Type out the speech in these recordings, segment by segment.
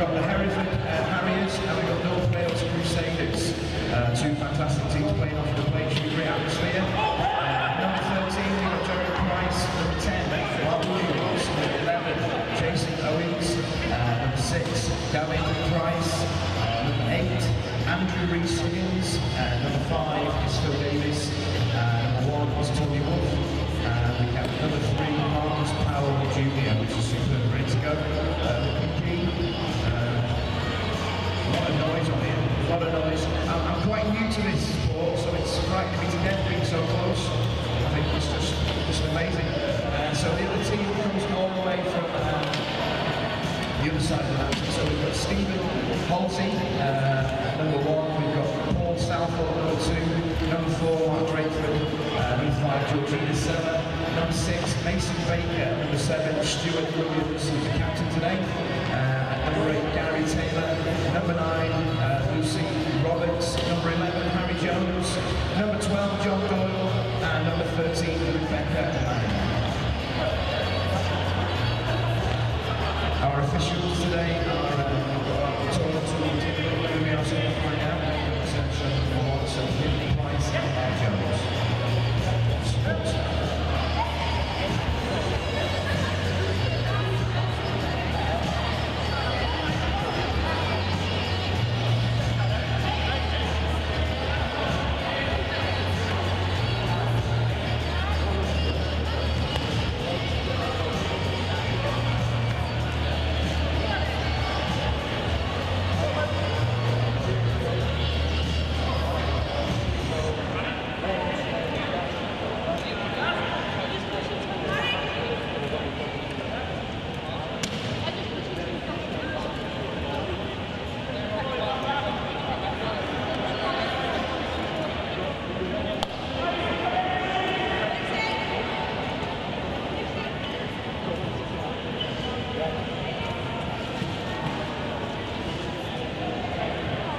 got the Hereford Harriers and we've got North Wales Crusaders. Two fantastic teams playing off the play, great atmosphere. Number 13, we've got Jerry Price. Number 10, Mark Williams. Number 11, Jason Owens. Number 6, David Price. Number 8, Andrew Rees-Higgins. Number 5 is Phil Davis. Number 1 is Tony Wolf. We have number 3, Marcus Powell Jr., which is super ready to go. A lot of noise on here, a lot of noise. I'm quite new to this sport, so it's frightening me to death being so close. I think it's just amazing. So the other team comes all the way from the other side of the mountain. So we've got Stephen Halsey, number 1. We've got Paul Southall, number 2. Number 4, Mark Drakeford. Number 5, Georgina Seller. Number 6, Mason Baker. Number 7, Stuart Williams, who's the captain today. Number 8, Gary Taylor. Number 9, Lucy Roberts. Number 11, Harry Jones. Number 12, John Doyle. And number 13, Rebecca Manning. Our officials today are total to we also find out so Billy Price and Harry Jones.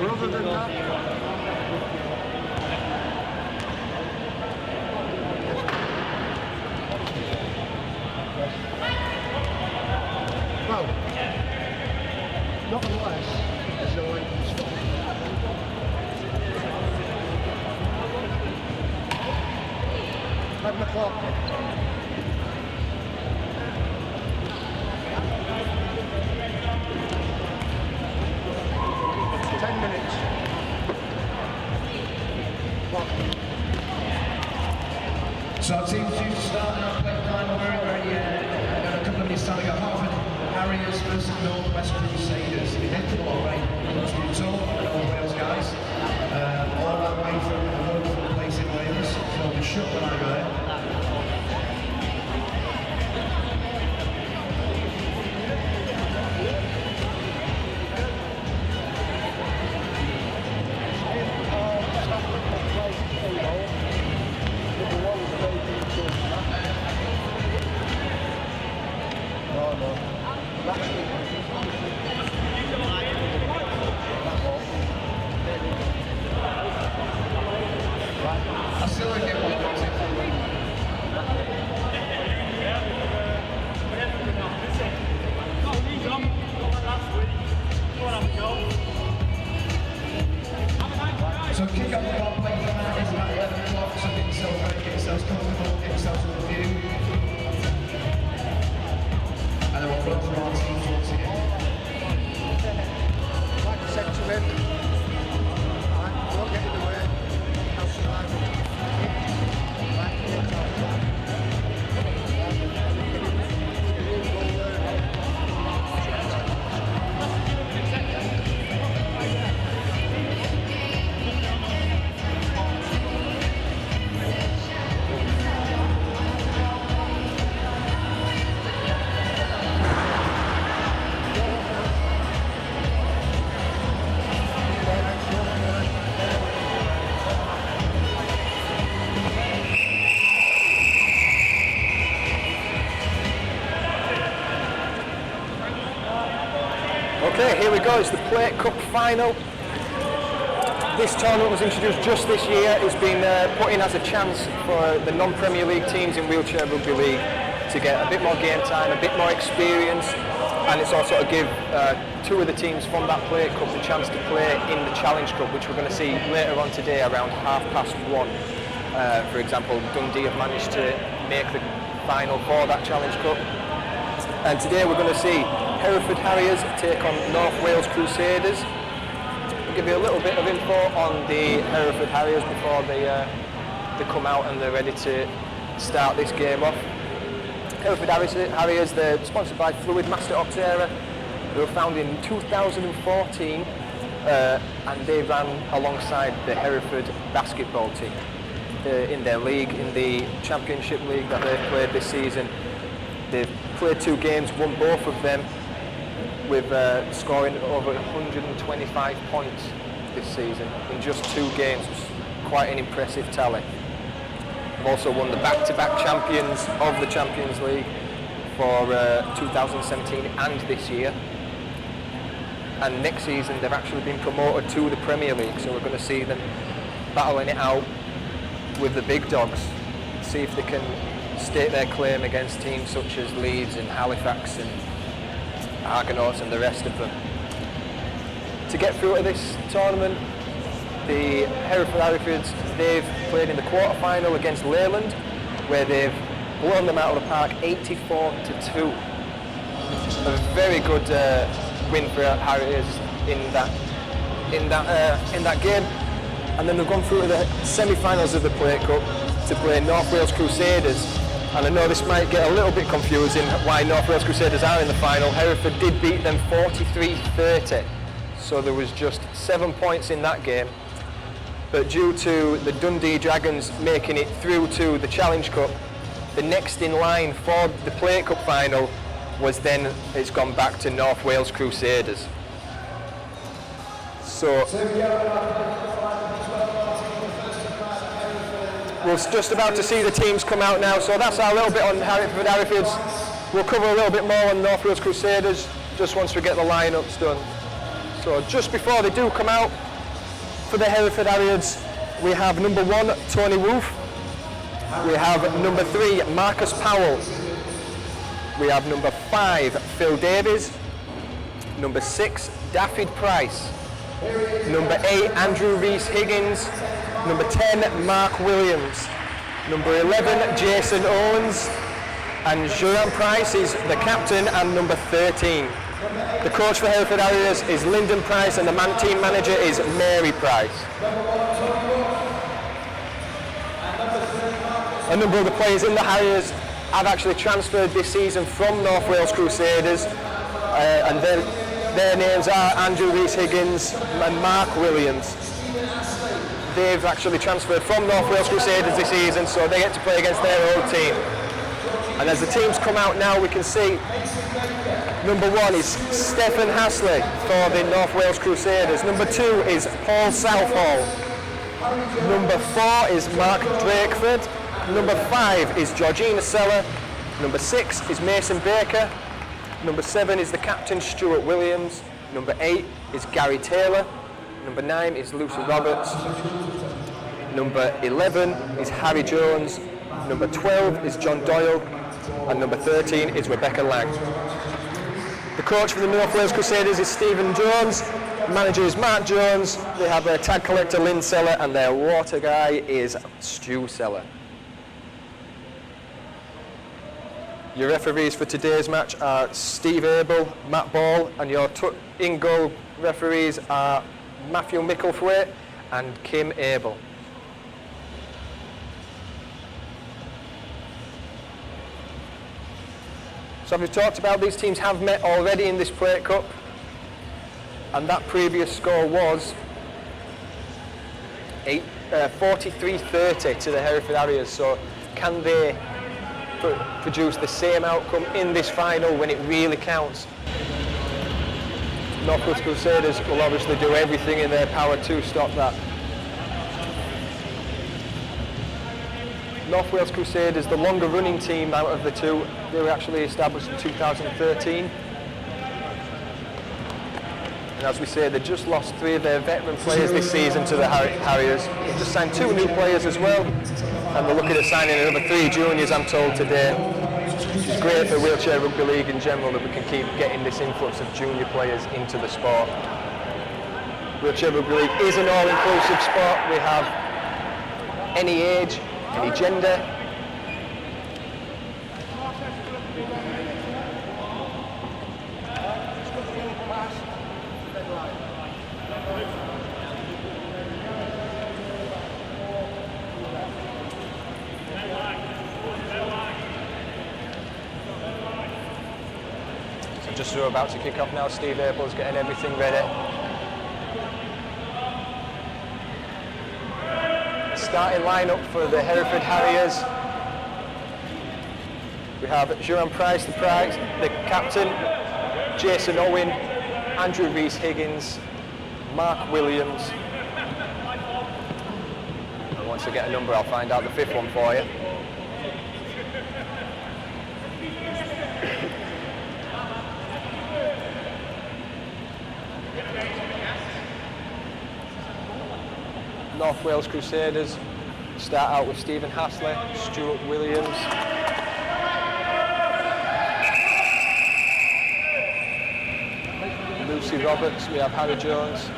Other than that, well, not unless there's no entrance spot. 11 o'clock. So our team's due to start in our Plat Final very, in a couple of minutes time. We got Hereford Harriers versus North Wales Crusaders. It did come all right. It's been tough, the North Wales guys. All that way from a wonderful place in Wales. So I'll be shocked when I go there. I still don't get what goes in. So kick up the ball, play for that is about 11 o'clock, so get yourself ready, get yourselves comfortable, get yourselves in the view. And then we'll run through our teams once again. Like I said to him, don't get in the way. Okay, here we go, it's the Plat Cup Final. This tournament was introduced just this year. It's been put in as a chance for the non-Premier League teams in Wheelchair Rugby League to get a bit more game time, a bit more experience, and it's also to give two of the teams from that Plat Cup the chance to play in the Challenge Cup, which we're going to see later on today around 1:30. For example, Dundee have managed to make the final for that Challenge Cup, and today we're going to see Hereford Harriers take on North Wales Crusaders. I'll give you a little bit of info on the Hereford Harriers before they come out and they're ready to start this game off. Hereford Harriers, they're sponsored by Fluid Master Oxera. They were founded in 2014 and they ran alongside the Hereford basketball team in their league, in the Championship League that they've played this season. They've played 2 games, won both of them, with scoring over 125 points this season in just 2 games. Quite an impressive tally. They've also won the back-to-back champions of the Champions League for 2017 and this year. And next season they've actually been promoted to the Premier League, so we're going to see them battling it out with the big dogs, see if they can stake their claim against teams such as Leeds and Halifax and Argonauts and the rest of them. To get through to this tournament, the Hereford Harriers, they've played in the quarter-final against Leyland, where they've blown them out of the park 84-2. A very good win for Harriers in that game. And then they've gone through to the semi-finals of the Plat Cup to play North Wales Crusaders. And I know this might get a little bit confusing why North Wales Crusaders are in the final. Hereford did beat them 43-30, so there was just 7 points in that game. But due to the Dundee Dragons making it through to the Challenge Cup, the next in line for the Plat Cup final was then, it's gone back to North Wales Crusaders. So we're just about to see the teams come out now, so that's our little bit on Hereford Harriers. We'll cover a little bit more on North Wales Crusaders just once we get the lineups done. So just before they do come out, for the Hereford Harriers, we have number 1, Tony Wolf. We have number 3, Marcus Powell. We have number 5, Phil Davies. Number 6, Daffyd Price. Number 8, Andrew Rees-Higgins. Number 10, Mark Williams. Number 11, Jason Owens. And Joran Price is the captain, and number 13. The coach for Hereford Harriers is Lyndon Price, and the team manager is Mary Price. A number of the players in the Harriers have actually transferred this season from North Wales Crusaders, and their names are Andrew Rees-Higgins and Mark Williams. They've actually transferred from North Wales Crusaders this season, so they get to play against their old team. And as the teams come out now, we can see number 1 is Stefan Hasley for the North Wales Crusaders. Number 2 is Paul Southall. Number 4 is Mark Drakeford. Number 5 is Georgina Seller. Number 6 is Mason Baker. Number 7 is the captain, Stuart Williams. Number 8 is Gary Taylor. Number 9 is Lucy Roberts. Number 11 is Harry Jones. Number 12 is John Doyle. And number 13 is Rebecca Lang. The coach for the North Wales Crusaders is Stephen Jones. The manager is Mark Jones. They have their tag collector Lynn Seller, and their water guy is Stu Seller. Your referees for today's match are Steve Abel, Matt Ball, and your in-goal referees are Matthew Micklethwaite and Kim Abel. So we've talked about these teams have met already in this Plat Cup, and that previous score was 43-30 to the Hereford Harriers. So can they produce the same outcome in this final when it really counts? North Wales Crusaders will obviously do everything in their power to stop that. North Wales Crusaders, the longer running team out of the two, they were actually established in 2013. And as we say, they just lost 3 of their veteran players this season to the Harriers. They've just signed 2 new players as well, and they're looking at signing another 3 juniors, I'm told, today. It's great for Wheelchair Rugby League in general that we can keep getting this influx of junior players into the sport. Wheelchair Rugby League is an all-inclusive sport. We have any age, any gender. So just as we're about to kick off now, Steve Abel's getting everything ready. Starting lineup for the Hereford Harriers. We have Jerome Price, the captain, Jason Owen, Andrew Rees-Higgins, Mark Williams. And once I get a number, I'll find out the fifth one for you. North Wales Crusaders start out with Stephen Hasley, Stuart Williams, Lucy Roberts, we have Harry Jones.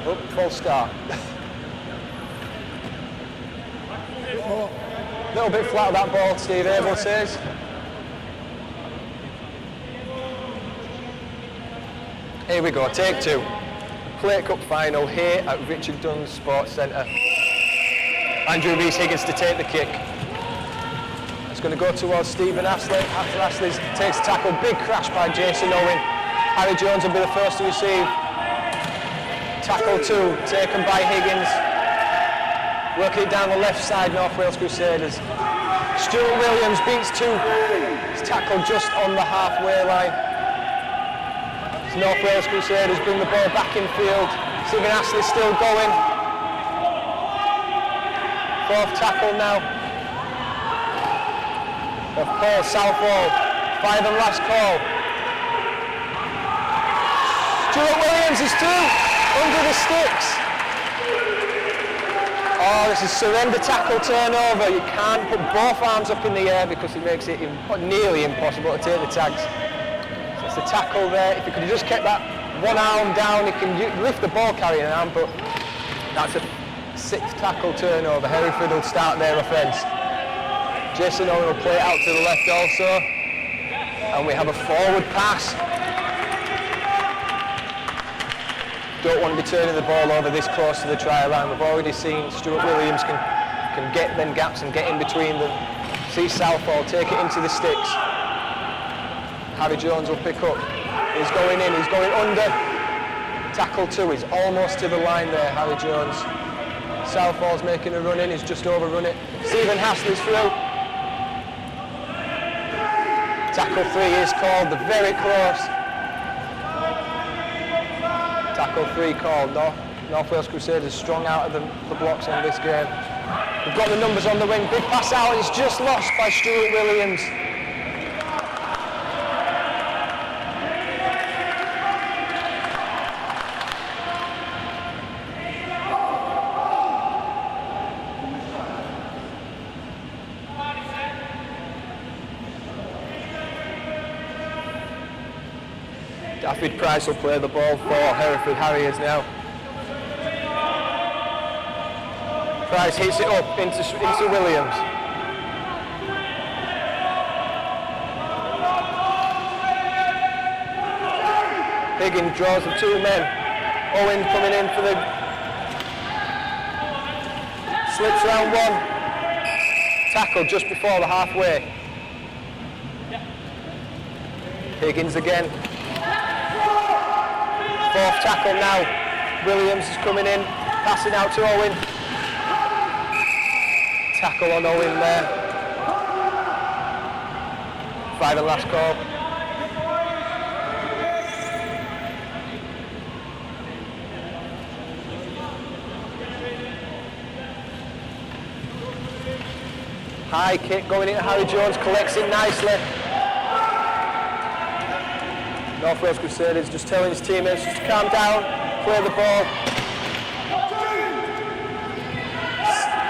Oh, false start. A little bit flat that ball, Steve Abel says. Here we go, take two. Plat Cup Final here at Richard Dunn Sports Centre. Andrew Rees-Higgins to take the kick. It's going to go towards Stephen Hasley. After Hasley takes the tackle, big crash by Jason Owen. Harry Jones will be the first to receive. Tackle two, taken by Higgins. Working it down the left side, North Wales Crusaders. Stuart Williams beats two. He's tackled just on the halfway line. North Wales Crusaders bring the ball back in field. Stephen Hasley still going. Fourth tackle now. Of Paul Southall. 5 and last call. Stuart Williams is two. Under the sticks. Oh, this is surrender tackle turnover. You can't put both arms up in the air because it makes it nearly impossible to take the tags. It's the tackle there. If you could have just kept that one arm down, you can lift the ball carrying arm, but that's a 6th tackle turnover. Hereford will start their offence. Jason Owen will play it out to the left also. And we have a forward pass. Don't want to be turning the ball over this close to the try line. We've already seen Stuart Williams can get them gaps and get in between them. See Southall take it into the sticks. Harry Jones will pick up. He's going in, he's going under. Tackle two, he's almost to the line there, Harry Jones. Southall's making a run in, he's just overrun it. Stephen Hasley's through. Tackle three is called, they're very close. Tackle three called. North Wales Crusaders strong out of the blocks on this game. We've got the numbers on the wing, big pass out, it's just lost by Stuart Williams. David Price will play the ball for Hereford Harriers now. Price hits it up into Williams. Higgins draws the two men. Owen coming in for the... Slips round one. Tackle just before the halfway. Higgins again. Fourth tackle now. Williams is coming in, passing out to Owen. Tackle on Owen there. 5 and last call. High kick going into Harry Jones, collects it nicely. North Wales Crusaders just telling his teammates just to calm down, play the ball.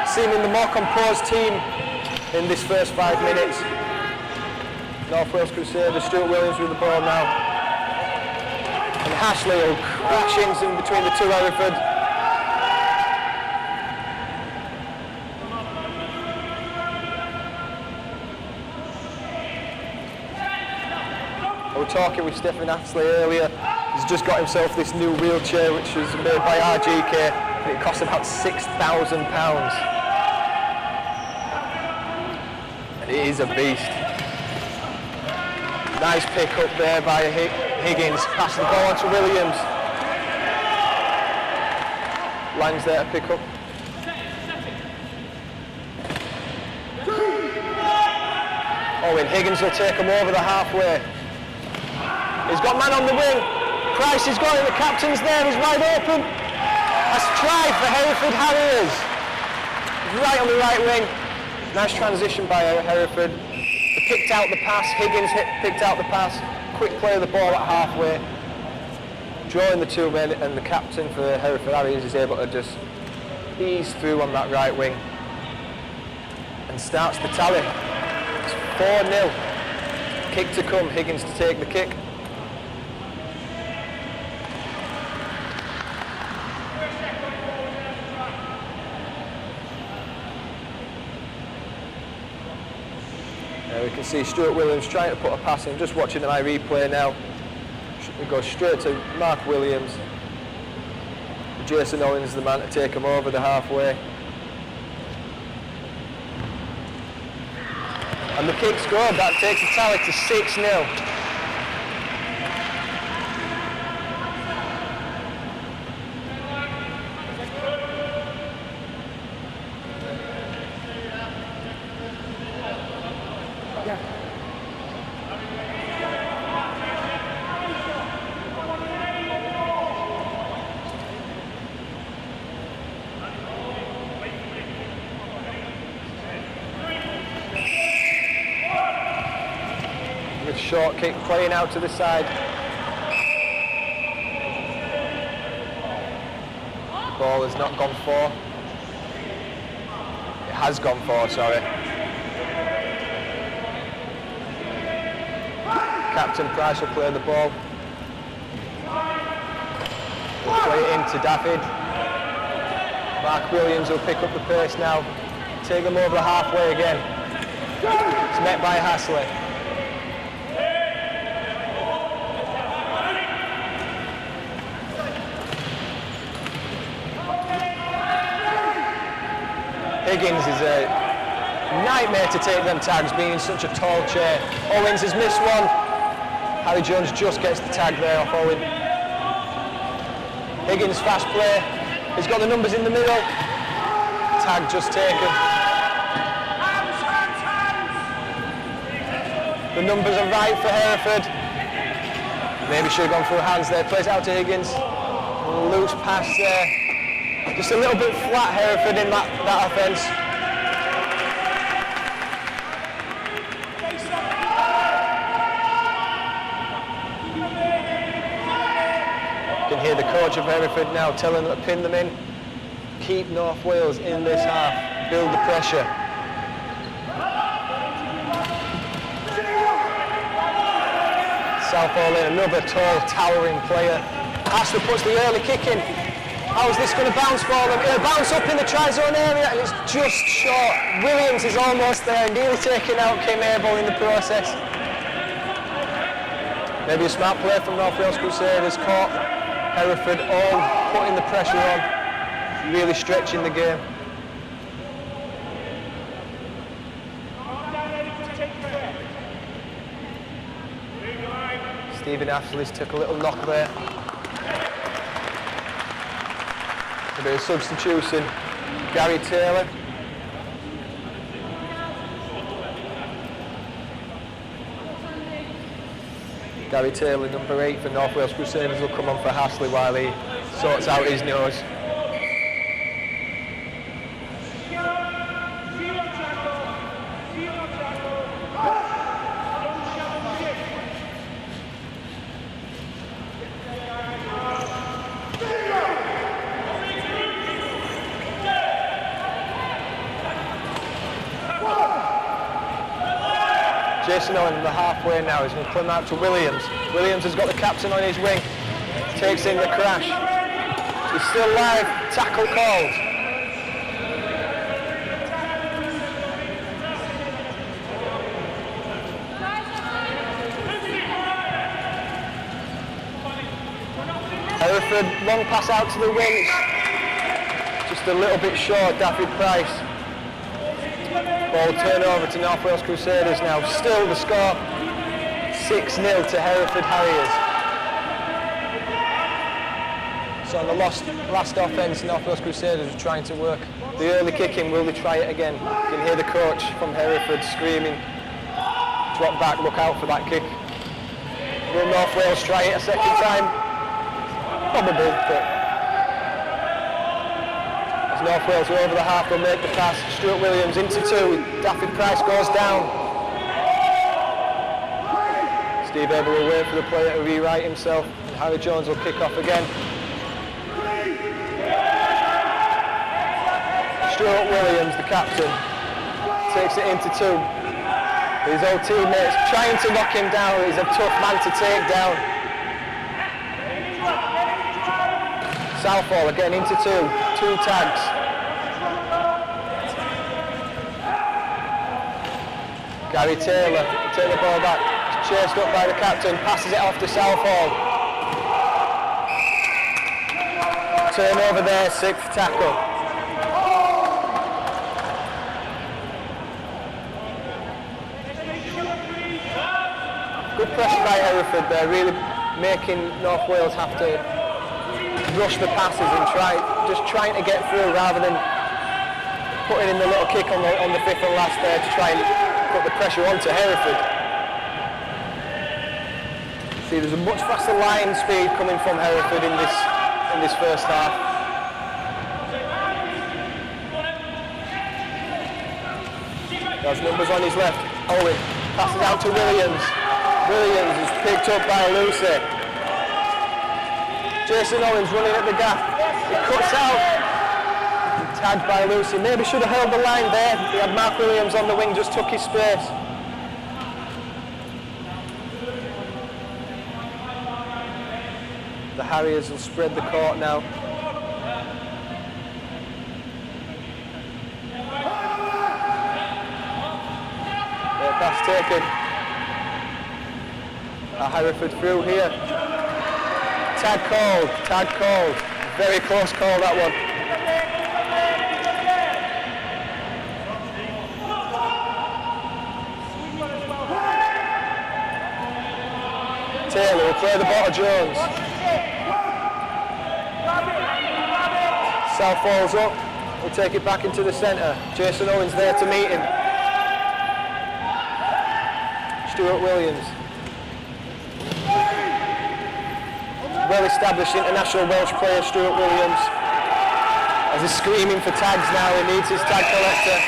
Seeming the more composed team in this first 5 minutes. North Wales Crusaders. Stuart Williams with the ball now. And Ashley will crash in between the two Hereford. We were talking with Stephen Ashley earlier. He's just got himself this new wheelchair which was made by RGK and it cost about £6,000. And it is a beast. Nice pick up there by Higgins, passing the ball on to Williams. Lang's there to pick up. Owen Higgins will take him over the halfway. He's got man on the wing. Price is going, the captain's there, he's wide open. That's a try for Hereford Harriers. Right on the right wing. Nice transition by Hereford. They picked out the pass, Higgins picked out the pass. Quick play of the ball at halfway. Drawing the two men, and the captain for Hereford Harriers is able to just ease through on that right wing. And starts the tally. It's 4-0. Kick to come, Higgins to take the kick. We can see Stuart Williams trying to put a pass in, just watching my replay now. It goes straight to Mark Williams. Jason Owens is the man to take him over the halfway. And the kick's good, that takes the tally to 6-0. Short kick playing out to the side. The ball has not gone for. It has gone for, sorry. Captain Price will play the ball. We'll play it into David. Mark Williams will pick up the pace now. Take him over the halfway again. It's met by Hasley. Higgins is a nightmare to take them tags, being in such a tall chair. Owens has missed one. Harry Jones just gets the tag there off Owen. Higgins fast play. He's got the numbers in the middle. Tag just taken. The numbers are right for Hereford. Maybe should have gone through hands there. Plays out to Higgins. Loose pass there. Just a little bit flat Hereford in that offence. You can hear the coach of Hereford now telling them to pin them in. Keep North Wales in this half. Build the pressure. Southall in, another tall, towering player. Ashley puts the early kick in. How is this going to bounce for them? It'll bounce up in the try-zone area and it's just short. Williams is almost there, nearly taking out Kim Abel in the process. Maybe a smart play from North Wales Crusaders, caught Hereford all putting the pressure on, really stretching the game. Stephen Ashley's took a little knock there. A bit of substitution. Gary Taylor. Gary Taylor, number 8 for North Wales Crusaders, will come on for Hasley while he sorts out his nose. Jason Owen, the halfway now, he's going to come out to Williams. Williams has got the captain on his wing, takes in the crash. He's still live, tackle called. Hereford, long pass out to the wing. Just a little bit short, David Price. Ball turnover to North Wales Crusaders now. Still the score, 6-0 to Hereford Harriers. So on the last offence, North Wales Crusaders are trying to work the early kicking. Will they try it again? You can hear the coach from Hereford screaming, drop back, look out for that kick. Will North Wales try it a second time? Probably, but as North Wales are over the half, they'll make the pass. Stuart Williams into two. David Price goes down. Steve Abel will wait for the player to rewrite himself, and Harry Jones will kick off again. Stuart Williams, the captain, takes it into two. His old teammates trying to knock him down. He's a tough man to take down. Southall again into two tags. Gary Taylor, take the ball back, he's chased up by the captain, passes it off to Southall. Turnover there, 6th tackle. Good pressure by Hereford there, really making North Wales have to rush the passes and trying to get through rather than putting in the little kick on the 5th and last there to try and put the pressure onto Hereford. See, there's a much faster line speed coming from Hereford in this first half. Those numbers on his left. Owen passes out to Williams. Williams is picked up by Lucy. Jason Owens running at the gap. He cuts out. Tagged by Lucy. Maybe should have held the line there. He had Mark Williams on the wing, just took his space. The Harriers will spread the court now. Pass taken. Hereford through here. Tag called. Very close call, that one. Taylor will play the ball to Jones. South falls up. We'll take it back into the centre. Jason Owens there to meet him. Stuart Williams. Well-established international Welsh player, Stuart Williams. As he's screaming for tags now, he needs his tag collector.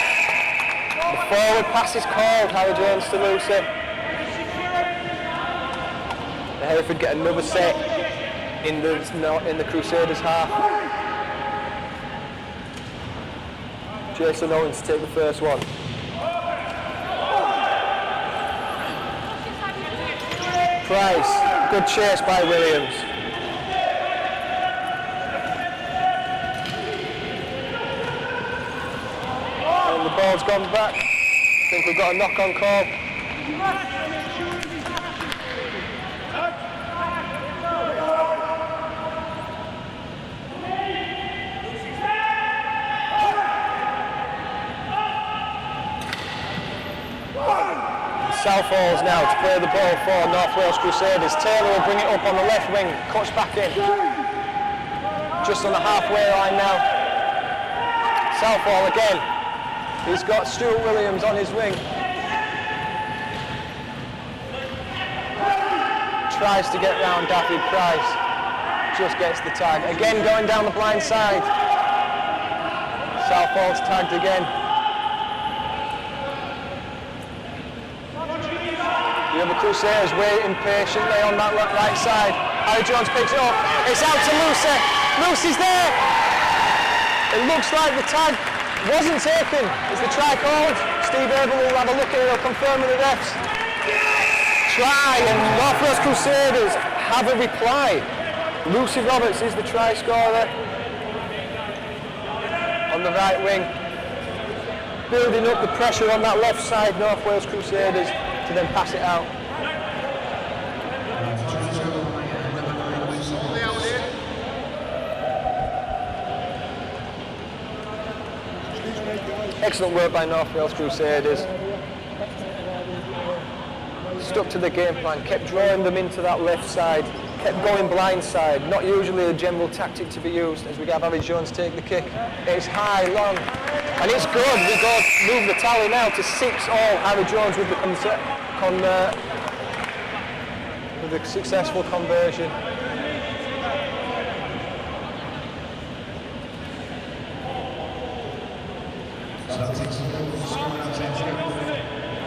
The forward pass is called, Harry Jones to Lucy. The Hereford get another set in the Crusaders half. Jason Owens to take the first one. Price, good chase by Williams. And the ball's gone back. I think we've got a knock-on call. Southall's now to play the ball for North Wales Crusaders. Taylor will bring it up on the left wing, cuts back in. Just on the halfway line now. Southall again. He's got Stuart Williams on his wing. Tries to get round Daffy Price. Just gets the tag. Again going down the blind side. Southall's tagged again. The other Crusaders waiting patiently on that right side. Harry Jones picks it up. It's out to Lucy. Lucy's there. It looks like the tag wasn't taken. Is the try called? Steve Abel will have a look at it. He'll confirm with the refs. Try, and North Wales Crusaders have a reply. Lucy Roberts is the try scorer on the right wing, building up the pressure on that left side, North Wales Crusaders, to then pass it out. Excellent work by North Wales Crusaders. Stuck to the game plan, kept drawing them into that left side, kept going blind side. Not usually a general tactic to be used, as we have Harry Jones take the kick. It's high, long, and it's good. We move the tally now to 6-all. Harry Jones with the successful conversion. So that takes the score out 10-0.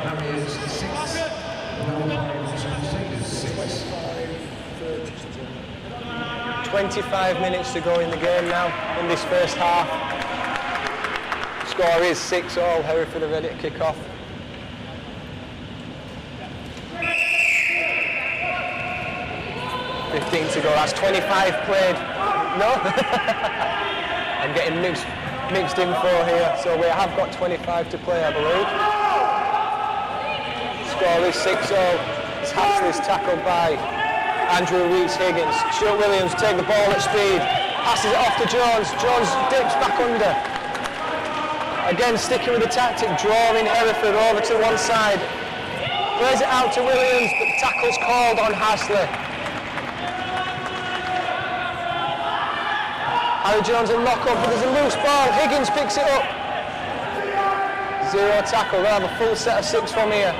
Harriers 6, North Wales Crusaders 6. 25 minutes to go in the game now, in this first half. Score is 6-all, Hereford are ready to kick off. $15 to go, that's 25 played. No? I'm getting mixed info here, so we have got 25 to play, I believe. Score is 6-all. It's Hasley's tackled by Andrew Rees-Higgins. Stuart Williams take the ball at speed, passes it off to Jones. Jones dips back under. Again, sticking with the tactic, drawing Hereford over to one side. Plays it out to Williams, but the tackle's called on Hasley. Harry Jones will knock up, but there's a loose ball. Higgins picks it up. 0 tackle. They'll have a full set of 6 from here.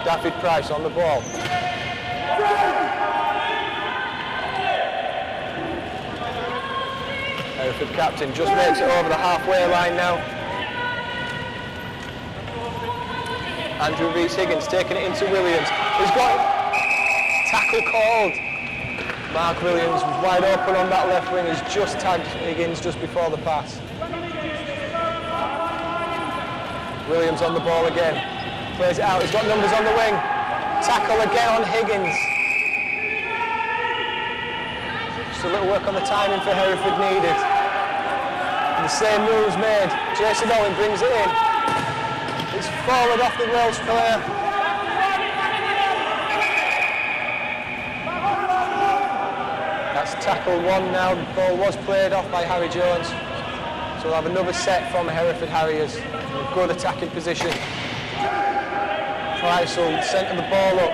David Price on the ball. Hereford captain just makes it over the halfway line now. Andrew Rees-Higgins taking it into Williams. He's got tackle called. Mark Williams was wide open on that left wing. He's just tagged Higgins just before the pass. Williams on the ball again. Plays it out. He's got numbers on the wing. Tackle again on Higgins. Just a little work on the timing for Hereford needed. And the same moves made. Jason Owen brings it in. It's forward off the Welsh player. That's tackle 1 now. The ball was played off by Harry Jones. So we'll have another set from Hereford Harriers. Good attacking position. Price will centre the ball up.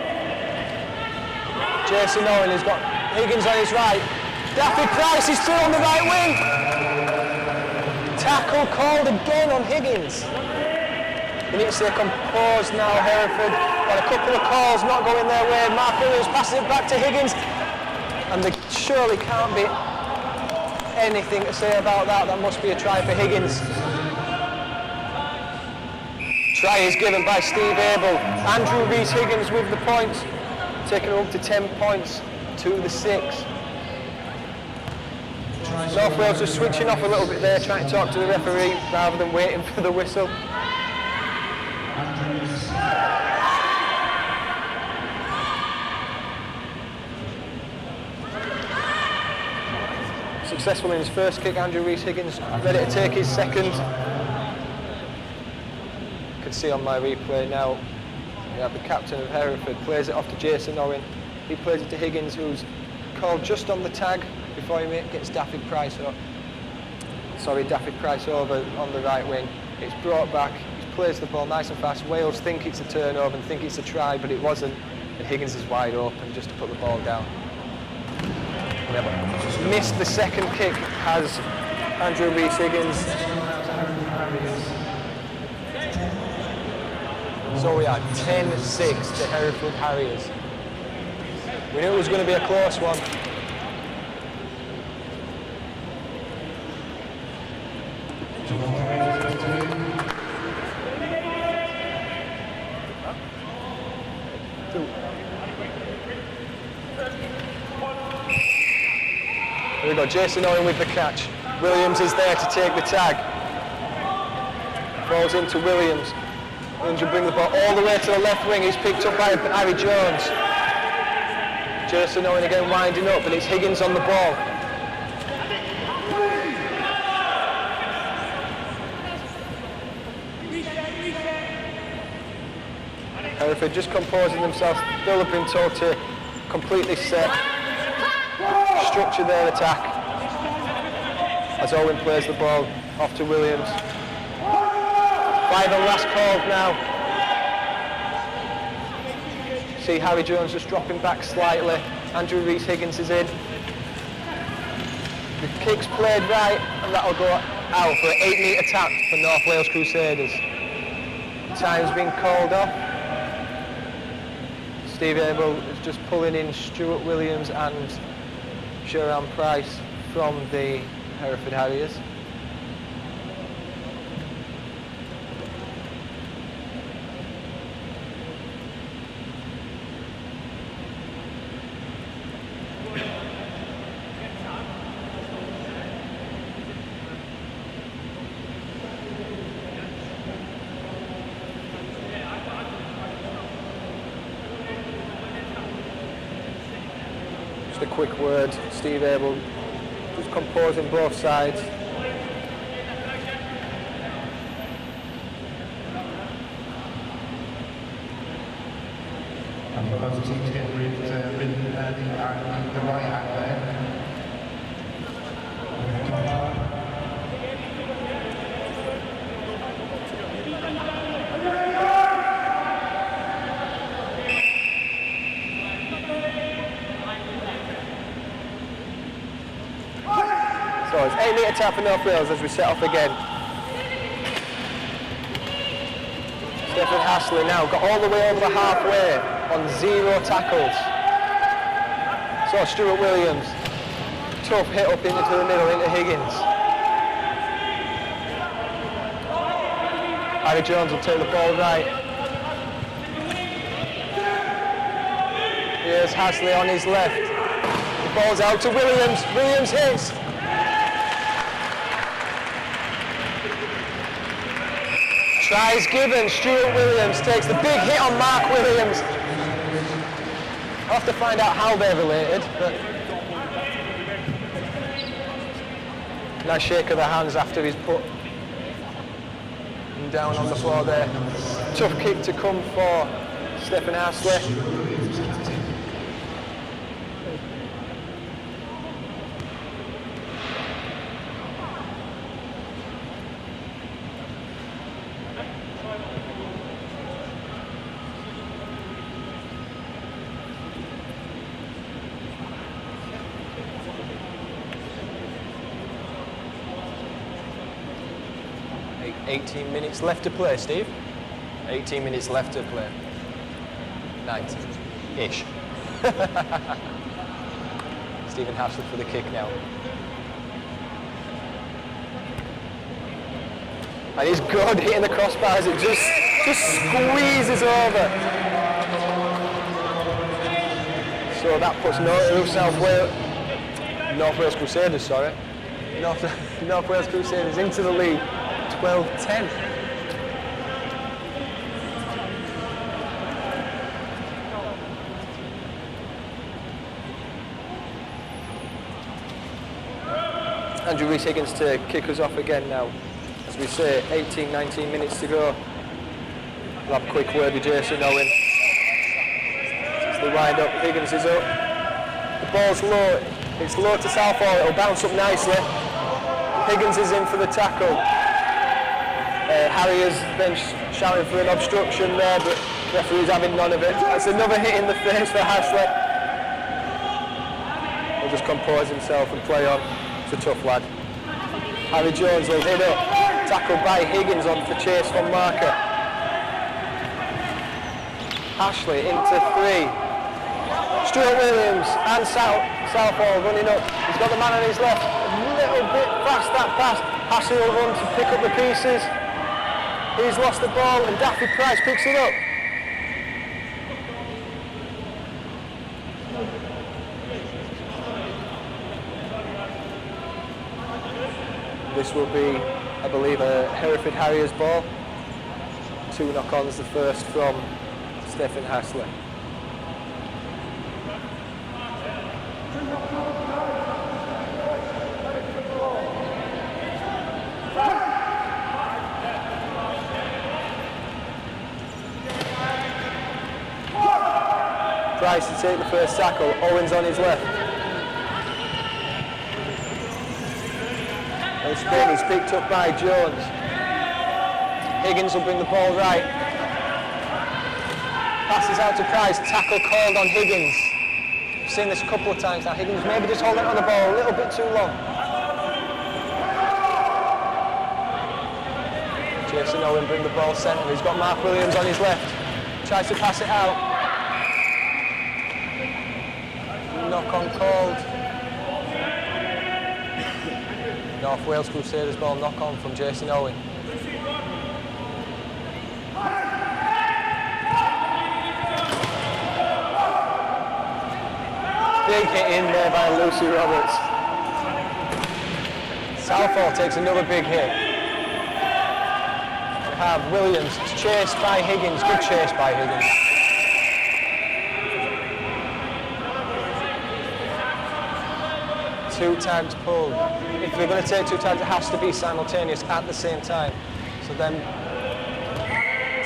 Jason Owen has got Higgins on his right. Daffy Price is still on the right wing. Tackle called again on Higgins. They need to stay composed now, Hereford. Got a couple of calls not going their way. Mark Williams passes it back to Higgins. And there surely can't be anything to say about that. That must be a try for Higgins. Try is given by Steve Abel. Andrew Rees-Higgins with the points. Taking up to 10 points to the 6. North Wales are switching off a little bit there, trying to talk to the referee rather than waiting for the whistle. Successful in his first kick, Andrew Rees-Higgins ready to take his second. You can see on my replay now, we have the captain of Hereford plays it off to Jason Owen. He plays it to Higgins, who's called just on the tag before he gets Daffy Price up. Daffy Price over on the right wing. It's brought back, he plays the ball nice and fast. Wales think it's a turnover and think it's a try, but it wasn't. And Higgins is wide open just to put the ball down. Missed the second kick has Andrew Rees-Higgins. So we are 10-6 to Hereford Harriers. We knew it was going to be a close one. Here we go, Jason Owen with the catch. Williams is there to take the tag. Falls into Williams. Williams will bring the ball all the way to the left wing. He's picked up by Harry Jones. Jason Owen again winding up, and it's Higgins on the ball. Hereford just composing themselves. Still have been told to completely set, structure their attack. As Owen plays the ball off to Williams. 5 on last call now. See Harry Jones just dropping back slightly. Andrew Rees-Higgins is in. The kick's played right, and that'll go out for an 8-metre tap for North Wales Crusaders. Time's been called off. Steve Abel is just pulling in Stuart Williams and Sharon Price from the Hereford Harriers. A quick word, Steve Abel just composing both sides. And for both teams getting rid the right hand there. So it's 8-metre tap for North Wales as we set off again. Stephen Hasley now got all the way over the halfway on 0 tackles. So Stuart Williams, tough hit up into the middle into Higgins. Harry Jones will take the ball right. Here's Hasley on his left. The ball's out to Williams. Williams hits. Tries given. Stuart Williams takes the big hit on Mark Williams. I'll have to find out how they're related, but nice shake of the hands after he's put him down on the floor there. Tough kick to come for Stephen Hasley. Hey, 18 minutes left to play, Steve. 18 minutes left to play. 19-ish. Stephen Haslett for the kick now. And he's good, hitting the crossbars. It just squeezes over. So that puts North Wales Crusaders, sorry. North Wales Crusaders into the lead, 12-10. Andrew Rees-Higgins to kick us off again now. As we say, 18, 19 minutes to go. We'll have a quick word with Jason Owen. As they wind up, Higgins is up. The ball's low. It's low to Southall. It'll bounce up nicely. Higgins is in for the tackle. Harriers then shouting for an obstruction there, but the referee's having none of it. That's another hit in the face for Haslett. He'll just compose himself and play on. It's a tough lad. Harry Jones will hit up. Tackled by Higgins on for chase from Marker. Ashley into 3. Stuart Williams and Southall running up. He's got the man on his left. A little bit fast that pass. Ashley will run to pick up the pieces. He's lost the ball and Daffy Price picks it up. This will be I believe, a Hereford Harriers ball. 2 knock-ons, the first from Stefan Hassler. Price to take the first tackle, Owens on his left. And spin is picked up by Jones. Higgins will bring the ball right. Passes out to Price, tackle called on Higgins. I've seen this a couple of times now. Higgins maybe just holding on the ball a little bit too long. Jason Owen bring the ball centre. He's got Mark Williams on his left. Tries to pass it out. Knock-on called. North Wales Crusaders ball knock-on from Jason Owen. Big hit in there by Lucy Roberts. Southall takes another big hit. We have Williams chased by Higgins. Good chase by Higgins. Two tags pulled. If we're going to take 2 tags, it has to be simultaneous at the same time. So then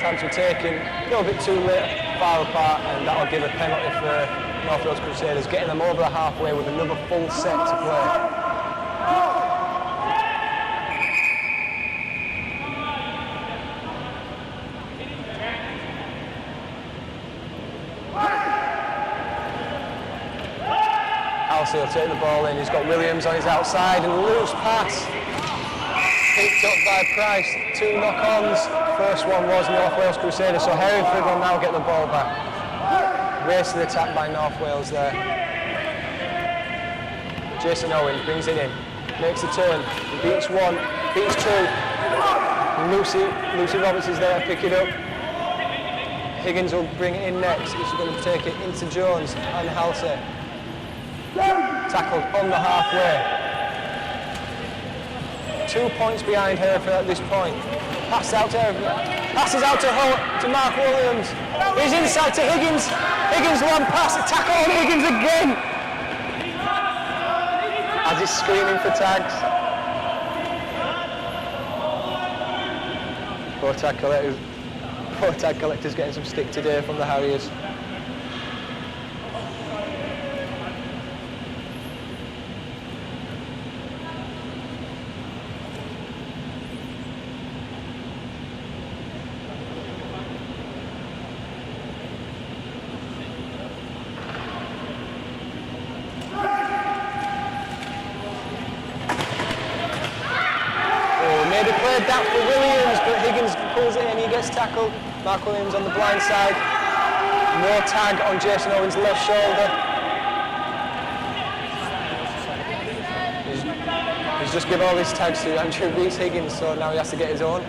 tags were taken a little bit too late, far apart, and that'll give a penalty for North Wales Crusaders, getting them over the halfway with another full set to play. He'll take the ball in. He's got Williams on his outside and loose pass. Picked up by Price. 2 knock-ons. First one was North Wales Crusaders, so Hereford will now get the ball back. Wasted attack by North Wales there. Jason Owen brings it in. Makes a turn. Beats 1. Beats 2. Lucy Roberts is there to pick it up. Higgins will bring it in next. He's going to take it into Jones and Halsey. Tackled on the halfway. 2 points behind Hereford at this point. Pass out to Hereford. Passes out to Mark Williams. He's inside to Higgins. Higgins long pass. A tackle on Higgins again. As he's screaming for tags. Poor tag collectors getting some stick today from the Harriers. That for Williams, but Higgins pulls it in, he gets tackled. Mark Williams on the blind side. No tag on Jason Owen's left shoulder. He's just given all his tags to Andrew Reese Higgins, so now he has to get his own.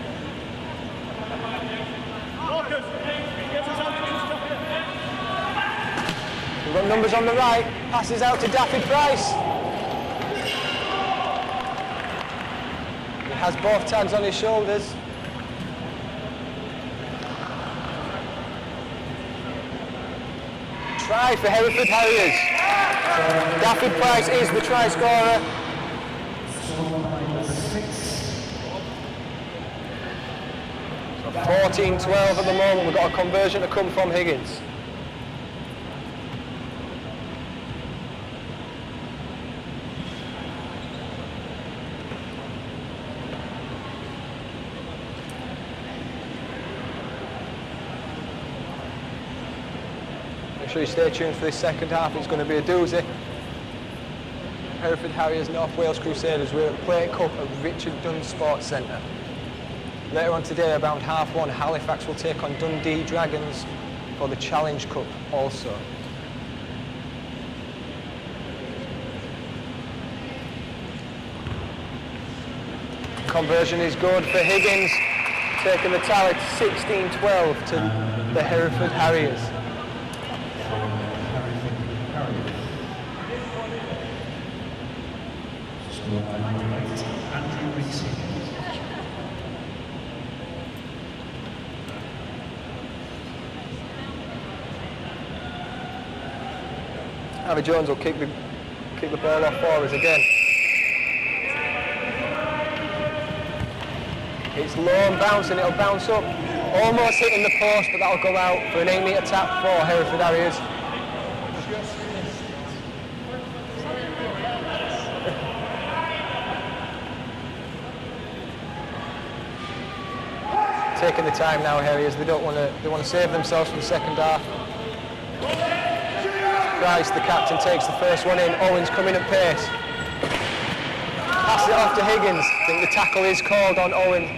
We've got numbers on the right, passes out to Daffy Price. Has both tags on his shoulders. Try for Hereford Harriers. Daffy Price is the try scorer. 14-12 at the moment. We've got a conversion to come from Higgins. Make sure you stay tuned for this second half. It's going to be a doozy. Hereford Harriers, North Wales Crusaders. We're at Plat Cup at Richard Dunn Sports Centre. Later on today, around 1:30, Halifax will take on Dundee Dragons for the Challenge Cup also. Conversion is good for Higgins, taking the tally 16-12 to the Hereford Harriers. Andrew Reese. Harry Jones will kick the ball off for us again. It's low and bouncing, it'll bounce up. Almost hitting the post, but that'll go out for an 8-metre tap for Hereford Harriers. Taking the time now, Harriers. They want to save themselves for the second half. Price, the captain, takes the first one in. Owens coming at pace. Passes it off to Higgins. I think the tackle is called on Owen.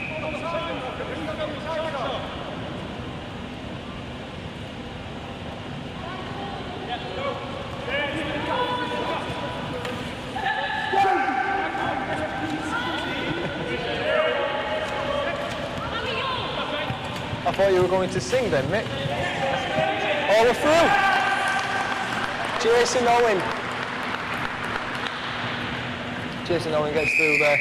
I thought you were going to sing then, Mick. Oh, we're through. Jason Owen. Jason Owen gets through there.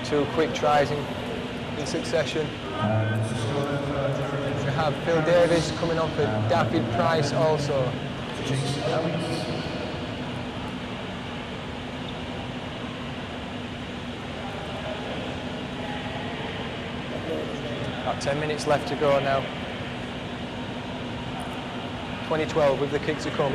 2 quick tries in succession. We have Phil Davis coming on for David Price also. About 10 minutes left to go now. 2012 with the kick to come.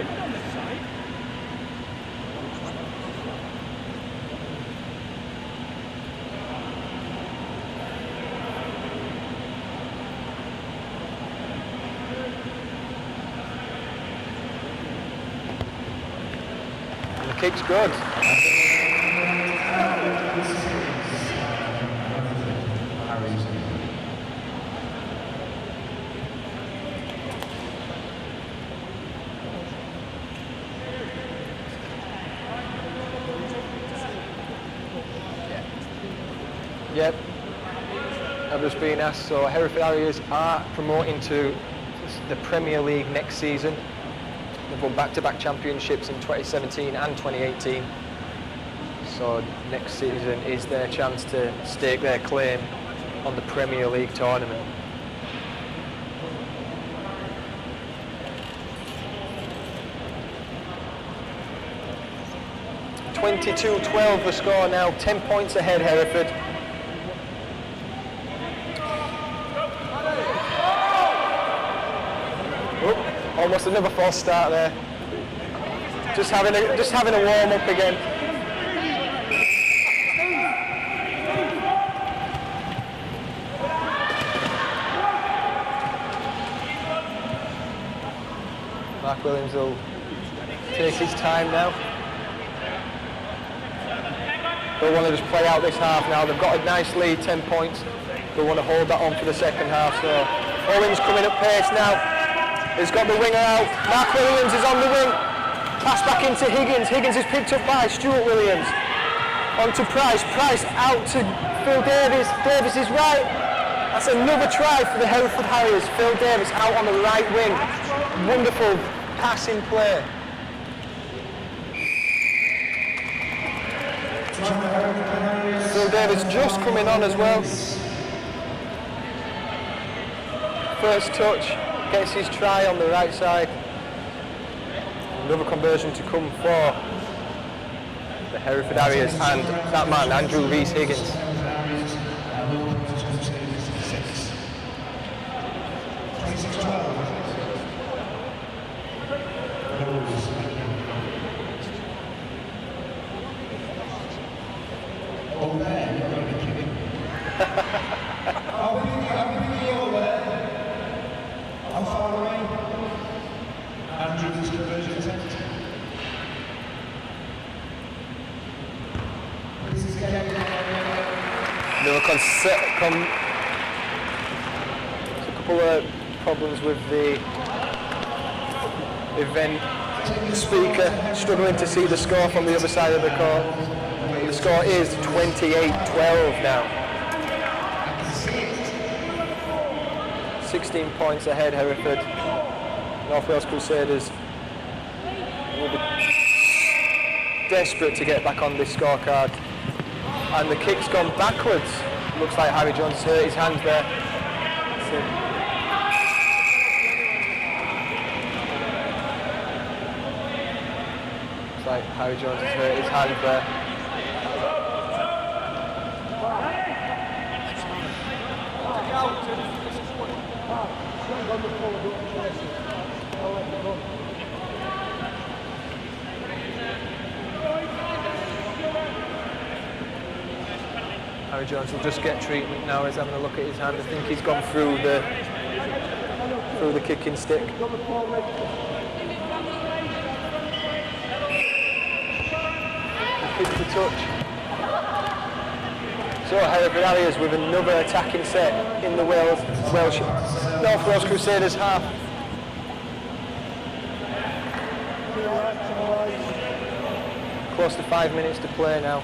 And the kick's good. Yep, I've just been asked. So Hereford Harriers are promoting to the Premier League next season. They've won back-to-back championships in 2017 and 2018. So next season is their chance to stake their claim on the Premier League tournament. (22-12) the score now, 10 points ahead Hereford. Almost another false start there. Just having a warm up again. Mark Williams will take his time now. They'll want to just play out this half now. They've got a nice lead, 10 points. They'll want to hold that on for the second half. So Owens coming at pace now. He's got the winger out. Mark Williams is on the wing. Pass back into Higgins. Higgins is picked up by Stuart Williams. On to Price. Price out to Phil Davis. Davis is right. That's another try for the Hereford Harriers. Phil Davis out on the right wing. Wonderful passing play. Phil Davis just coming on as well. First touch. Gets his try on the right side. Another conversion to come for the Hereford Harriers and that man, Andrew Rees-Higgins. There were a couple of problems with the event speaker, struggling to see the score from the other side of the court. The score is 28-12 now. 16 points ahead, Hereford. North Wales Crusaders will be desperate to get back on this scorecard. And the kick's gone backwards. Looks like Harry Jones hurt his hand there. Halsey. Looks like Harry Jones has hurt his hand there. Harry Jones will just get treatment now. He's having a look at his hand. I think he's gone through the kicking stick. He kicked the touch. So Hereford Harriers with another attacking set in the North Wales Crusaders half. Close to 5 minutes to play now.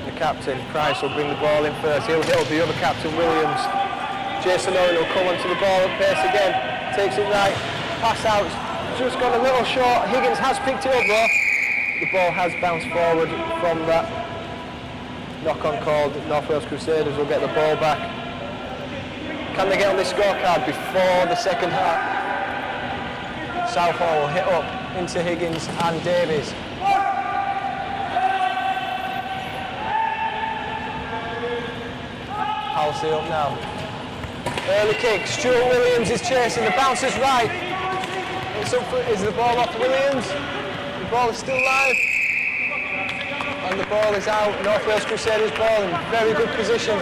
The captain, Price, will bring the ball in first. He'll hit up the other captain, Williams. Jason Owen will come onto the ball at pace again. Takes it right. Pass out. Just gone a little short. Higgins has picked it up though. The ball has bounced forward from that knock-on call. North Wales Crusaders will get the ball back. Can they get on this scorecard before the second half? Southall will hit up into Higgins and Davies. Halsey up now. Early kick. Stuart Williams is chasing. The bounce is right. It's up for, is the ball off Williams? The ball is still live. And the ball is out. North Wales Crusaders ball in very good position.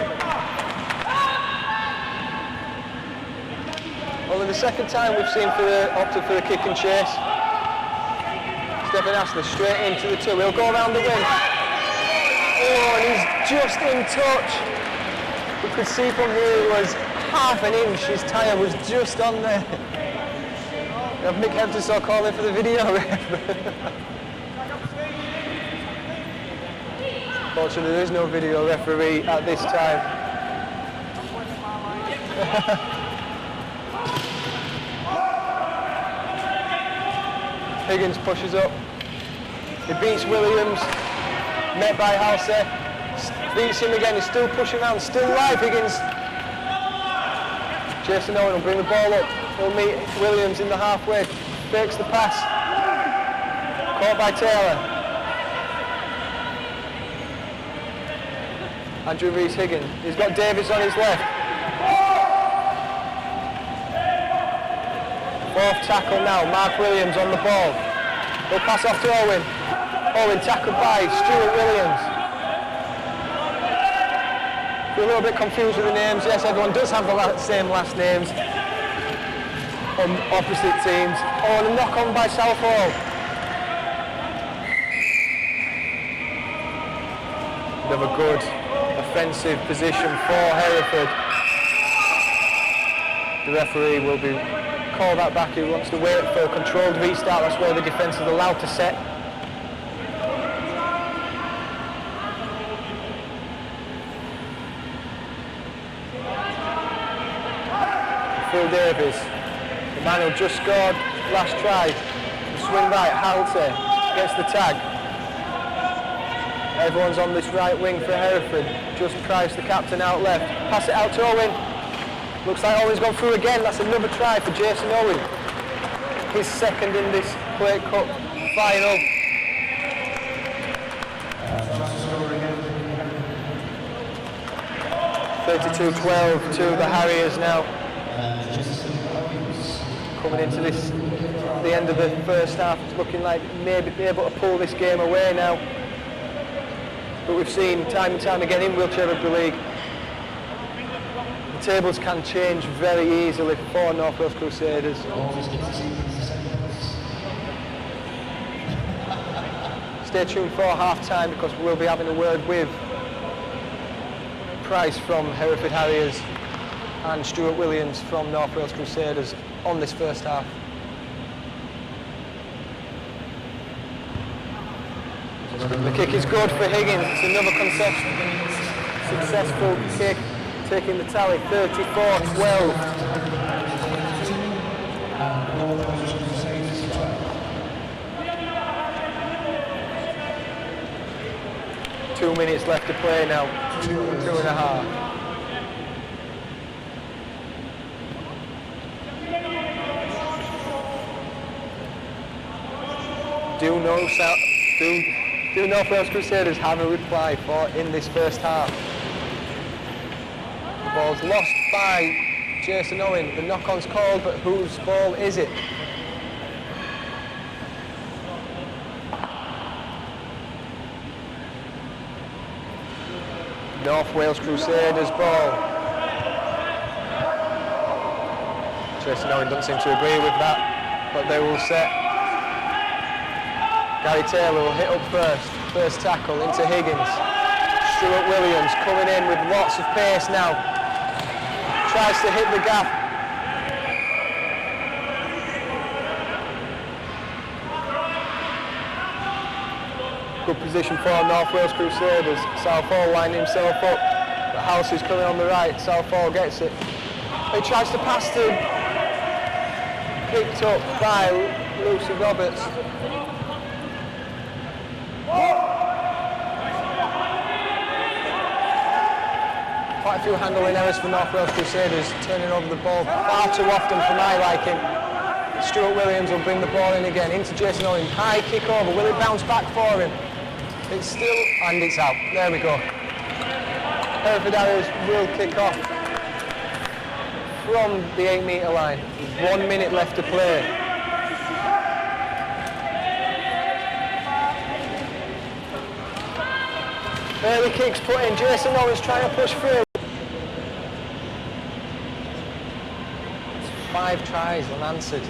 Only the second time we've seen opted for the kick and chase. Stephen Astley straight into the two. He'll go around the wing. Oh, and he's just in touch. We could see from here it was half an inch. His tyre was just on there. We have Mick Heptonsaw calling for the video ref. Fortunately, there is no video referee at this time. Higgins pushes up. He beats Williams. Met by Halsey. Beats him again. He's still pushing around. Still live, Higgins. Jason Owen will bring the ball up. He'll meet Williams in the halfway. Fakes the pass. Caught by Taylor. Andrew Rees-Higgins. He's got Davies on his left. Fourth tackle now. Mark Williams on the ball. He'll pass off to Owen. Owen tackled by Stuart Williams. We're a little bit confused with the names. Yes, everyone does have the same last names on opposite teams. Oh, and a knock on by Southall. Another good offensive position for Hereford. The referee will be called that back. He wants to wait for a controlled restart. That's where the defence is allowed to set. Phil Davies, the man who just scored last try. Swing right, Halsey gets the tag. Everyone's on this right wing for Hereford. Just Price, the captain, out left. Pass it out to Owen. Looks like Owen's gone through again. That's another try for Jason Owen. His second in this Plat Cup Final. 32-12 to the Harriers now. Coming into this, the end of the first half, it's looking like maybe be able to pull this game away now. But we've seen time and time again in Wheelchair Rugby League, the tables can change very easily for North Wales Crusaders. Stay tuned for half-time because we'll be having a word with Price from Hereford Harriers and Stuart Williams from North Wales Crusaders on this first half. The kick is good for Higgins. It's another successful kick, taking the tally 34-12. 2 minutes left to play now. 2.5. Do North Wales Crusaders have a reply for in this first half? The ball's lost by Jason Owen. The knock-on's called, but whose ball is it? North Wales Crusaders ball. Jason Owen doesn't seem to agree with that, but they will set. Gary Taylor will hit up first. First tackle into Higgins. Stuart Williams coming in with lots of pace now. Tries to hit the gap. Good position for North Wales Crusaders. Southall lining himself up. The House is coming on the right. Southall gets it. He tries to pass to. Picked up by Lucy Roberts. Quite a few handling errors for North Wales Crusaders, turning over the ball far too often for my liking. Stuart Williams will bring the ball in again, into Jason Owen. High kick over, will it bounce back for him? It's still, and it's out. There we go. Hereford Harriers will kick off from the 8-metre line. 1 minute left to play. Early kicks put in, Jason Owens trying to push through. 5 tries unanswered.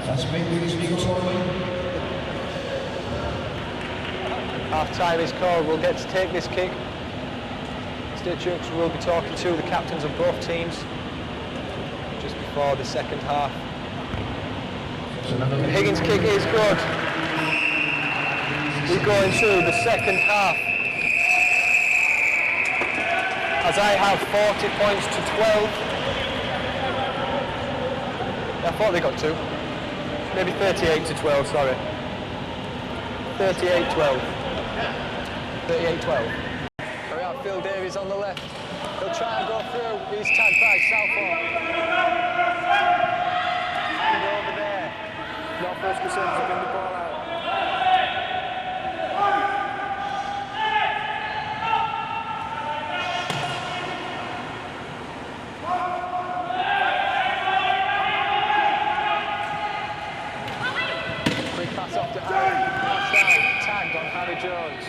That's me, Half time is called, we'll get to take this kick. Stay tuned, we'll be talking to the captains of both teams just before the second half. And Higgins' kick is good. We go into the second half. As I have 40 points to 12. I thought they got 2. Maybe 38 to 12, sorry. 38-12. 38-12. Carry out Phil Davies on the left. He'll try and go through. He's tagged by Southall. And over there. North Wales Crusaders will bring the ball out. Tagged on Harry Jones.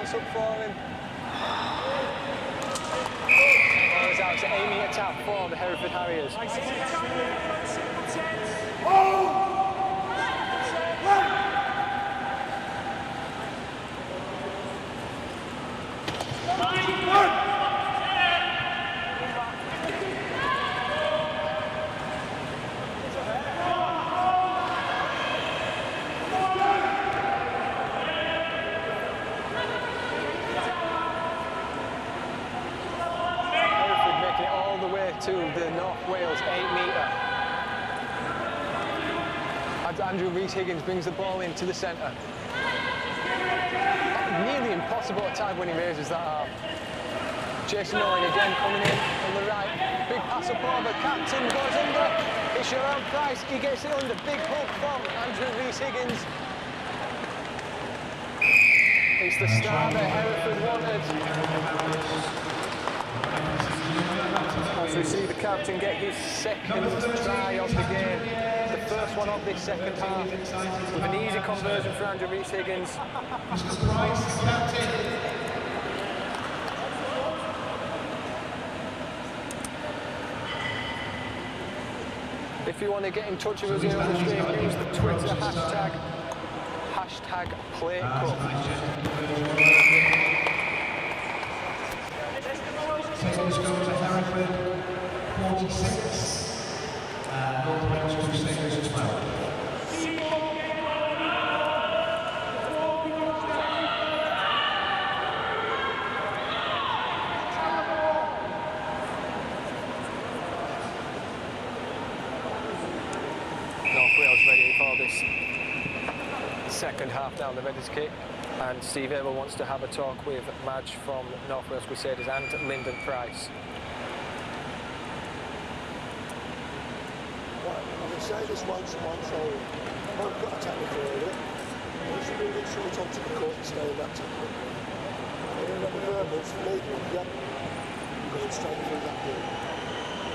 Up for him. Oh, it's out. It's an 8-metre tap for the Hereford Harriers. To the North Wales 8-metre. Andrew Rees-Higgins brings the ball into the centre. Nearly impossible to tag when he raises that arm. Jason Owen again coming in on the right. Big pass up over, captain goes under. It's your own Price, he gets it under. Big hook from Andrew Rees-Higgins. It's the star that Hereford wanted. As we see the captain get his second try of the game, the first one of this second half, with an easy conversion for Andrew Rees-Higgins. Mr. Price, captain. If you want to get in touch with us here on the stream, use the Twitter hashtag Plat Cup. Taking the score to Hereford 46, North Wales Crusaders 12. North Wales ready for this second half down the Reddit's kick, and Steve Abel wants to have a talk with Madge from North Wales Crusaders and Lyndon Price. Right, I'm going to say this once and once over. I've got a technical area. You should move it short onto the court and stay in that technical area. And then the verbals for leading, yeah, you're going straight through that door.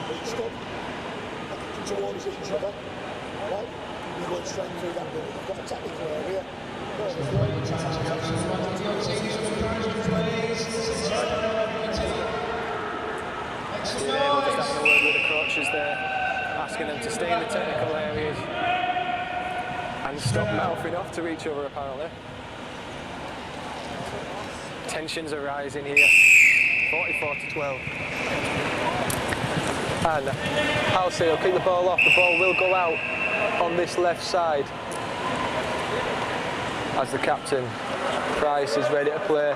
But stop towards each other, right? You're going straight through that door. You've got a technical area. Steve Abel just having a word with the coaches there, asking them to stay in the technical areas and stop mouthing off to each other apparently. Tensions are rising here, 44-12. And Halsey will kick the ball off, the ball will go out on this left side as the captain, Price, is ready to play.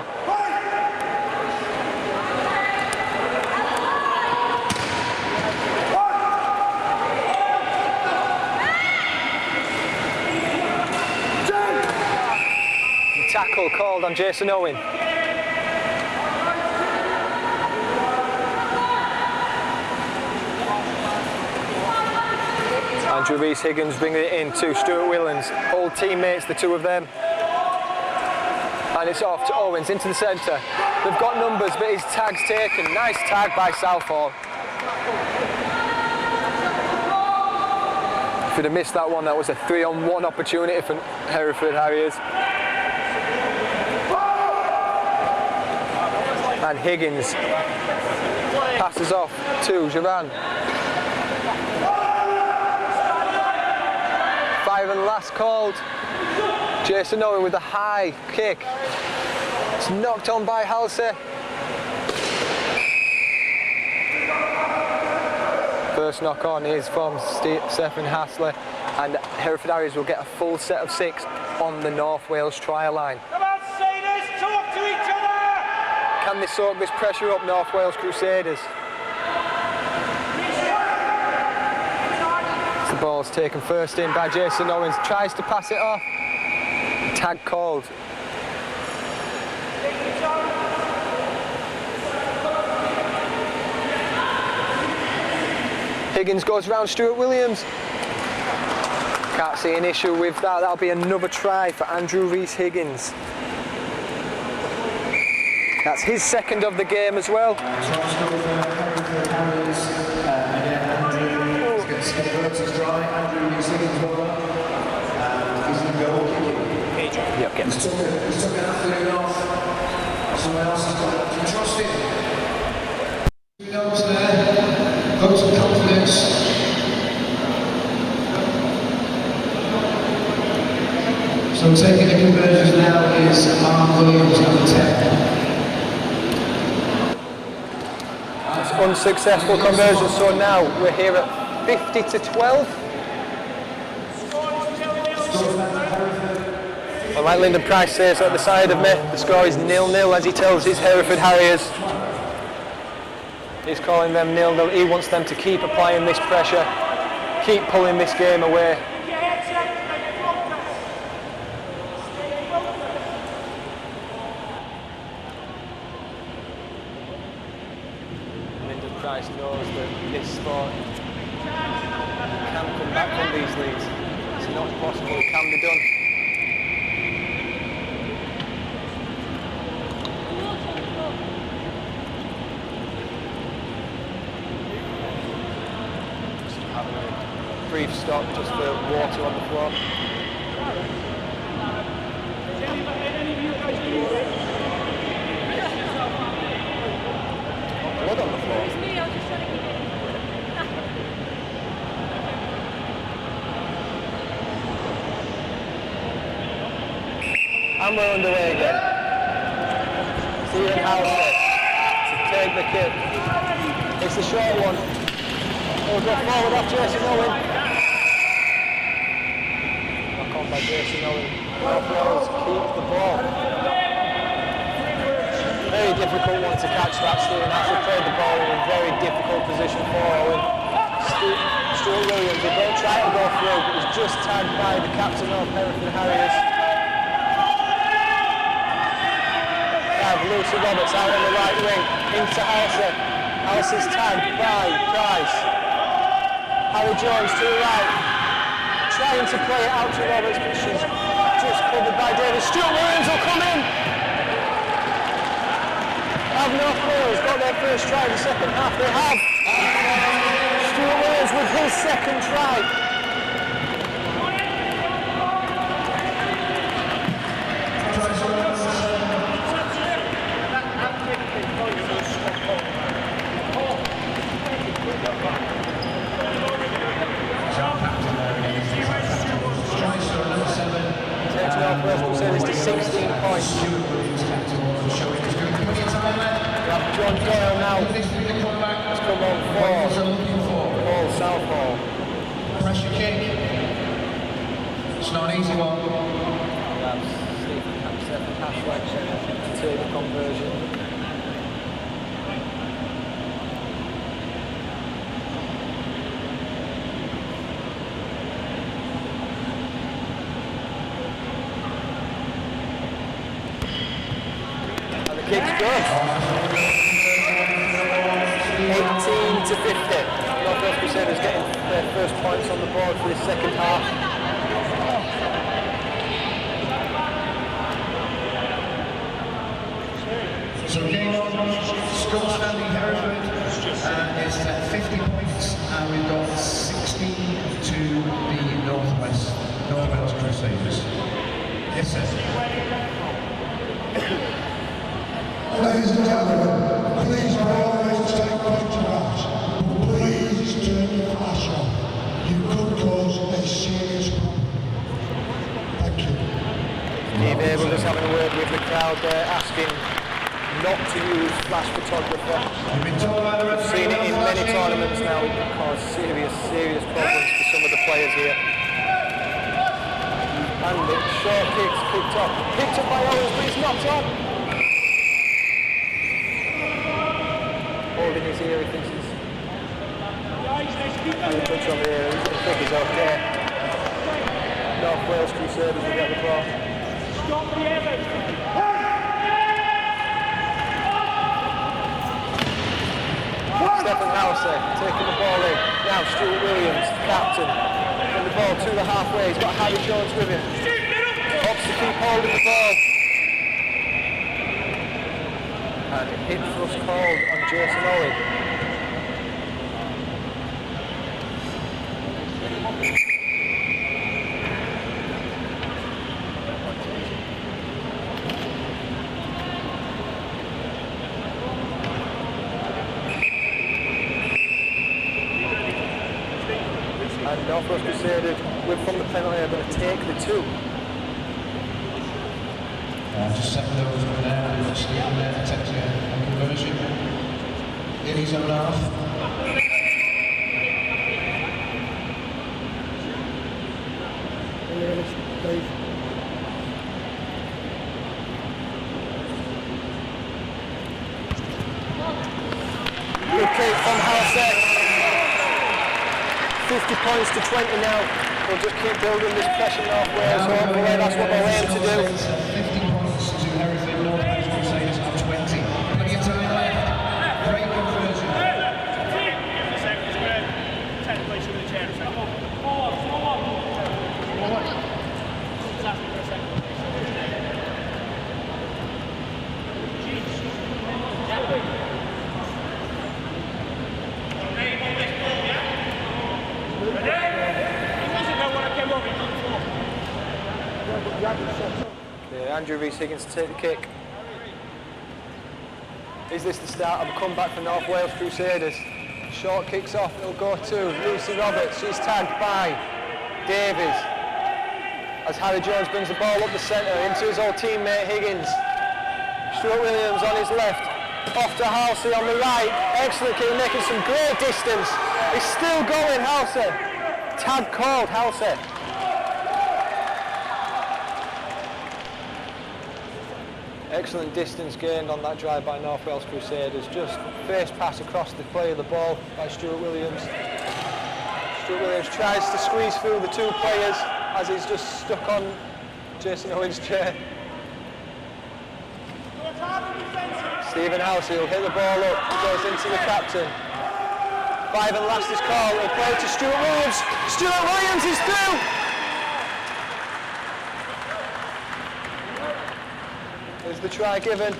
Tackle called on Jason Owen. Andrew Rees-Higgins bringing it in to Stuart Williams, old teammates, the two of them. And it's off to Owens into the centre. They've got numbers, but his tag's taken. Nice tag by Southall. If he'd have missed that one, that was a 3-on-1 opportunity for Hereford Harriers. And Higgins passes off to Javan. 5 and last called. Jason Owen with a high kick. It's knocked on by Halsey. First knock on is from Stephen Hasley, and Hereford Harriers will get a full set of 6 on the North Wales trial line. Come on, Crusaders, talk to each other! Can they soak this pressure up, North Wales Crusaders? The ball's taken first in by Jason Owens, tries to pass it off. Tag called. Higgins goes round Stuart Williams. Can't see an issue with that. That'll be another try for Andrew Rees-Higgins. That's his second of the game as well. Yep, get He's took an afternoon off. Someone else has got to trust him. 2 notes there. Votes of confidence. So taking the conversions now is Mark Williams, number 10. It's unsuccessful conversion, so now we're here at 50-12. Well, like Lyndon Price says at the side of me, the score is 0-0 as he tells his Hereford Harriers. He's calling them 0-0. He wants them to keep applying this pressure, keep pulling this game away. Lyndon Price knows that this sport can come back from these leads. It's not impossible, it can be done. Brief stop just for water on the floor. Blood on the floor. And we're underway again. Stephen Howser to take the kick. It's the short one. It'll go forward off Jason Owen. Back on by Jason Owen. North Wales keeps the ball. Very difficult one to catch that. Stephen Howser played the ball in a very difficult position for Owen. Stuart Williams, they don't try to go through, but he's just tagged by the captain of Hereford Harriers. Lucy Roberts out on the right wing, into Howser. Howser's tagged by Price. Harry Jones to the right, trying to play it out to Roberts, but she's just covered by Davis. Stuart Williams will come in. Have North Wales got their first try in the second half? They have. Stuart Williams with his second try. Takes North Wales Crusaders to 16 points. We have John Doyle now. It's come on for Paul Southall. Pressure kick. It's not an easy one. That's Stephen Howser to take the conversion. Kick's good. 18 to 50. North Wales Crusaders getting their first points on the board for this second half. So game on, score standing Hereford is at 50 points, and we've got 16 to the North Wales Crusaders. Yes, sir. Ladies and gentlemen, please by all means take photographs, but please turn your flash off. You could cause a serious problem. Thank you. Steve Abel just having a word with the crowd there, asking not to use flash photographer. We've seen it in many tournaments now. It can cause serious problems for some of the players here. And the short kicks picked up by Owens, but it's knocked on. Holding his ear, he thinks he's having a touch on the ear. He's think he's okay. North Wales Crusaders will get the ball. Stop the Evans! Stephen Howser taking the ball in. Now Stuart Williams, the captain, and the ball to the halfway. He's got Harry Jones with him. Hopes to keep holding the ball. And hit thrust called on Jason Owen. And North Wales Crusaders, from the penalty, are going to take the two. Just 7 overs from there, just leaving there to take a conversion in his own half. Good kick from Howser. 50 points to 20 now. We'll just keep building this pressure North Wales. Hopefully that's what they'll aim to do. 50 points to Hereford, North Wales Crusaders on 20. Plenty of time left. Great conversion. Take the place over the chair a second. Yeah, Andrew Rees-Higgins to take the kick. Is this the start of a comeback for North Wales Crusaders? Short kicks off, it'll go to Lucy Roberts. She's tagged by Davies. as Harry Jones brings the ball up the centre into his old teammate Higgins. Stuart Williams on his left, off to Halsey on the right. Excellent kick, making some great distance. He's still going, Halsey. Tag called, Halsey. Excellent distance gained on that drive by North Wales Crusaders. Just first pass across the play of the ball by Stuart Williams. Stuart Williams tries to squeeze through the two players as he's just stuck on Jason Owen's chair. Stephen Halsey will hit the ball up, it goes into the captain. 5 and last is called, he'll play to Stuart Williams. Stuart Williams is through! There's the try given.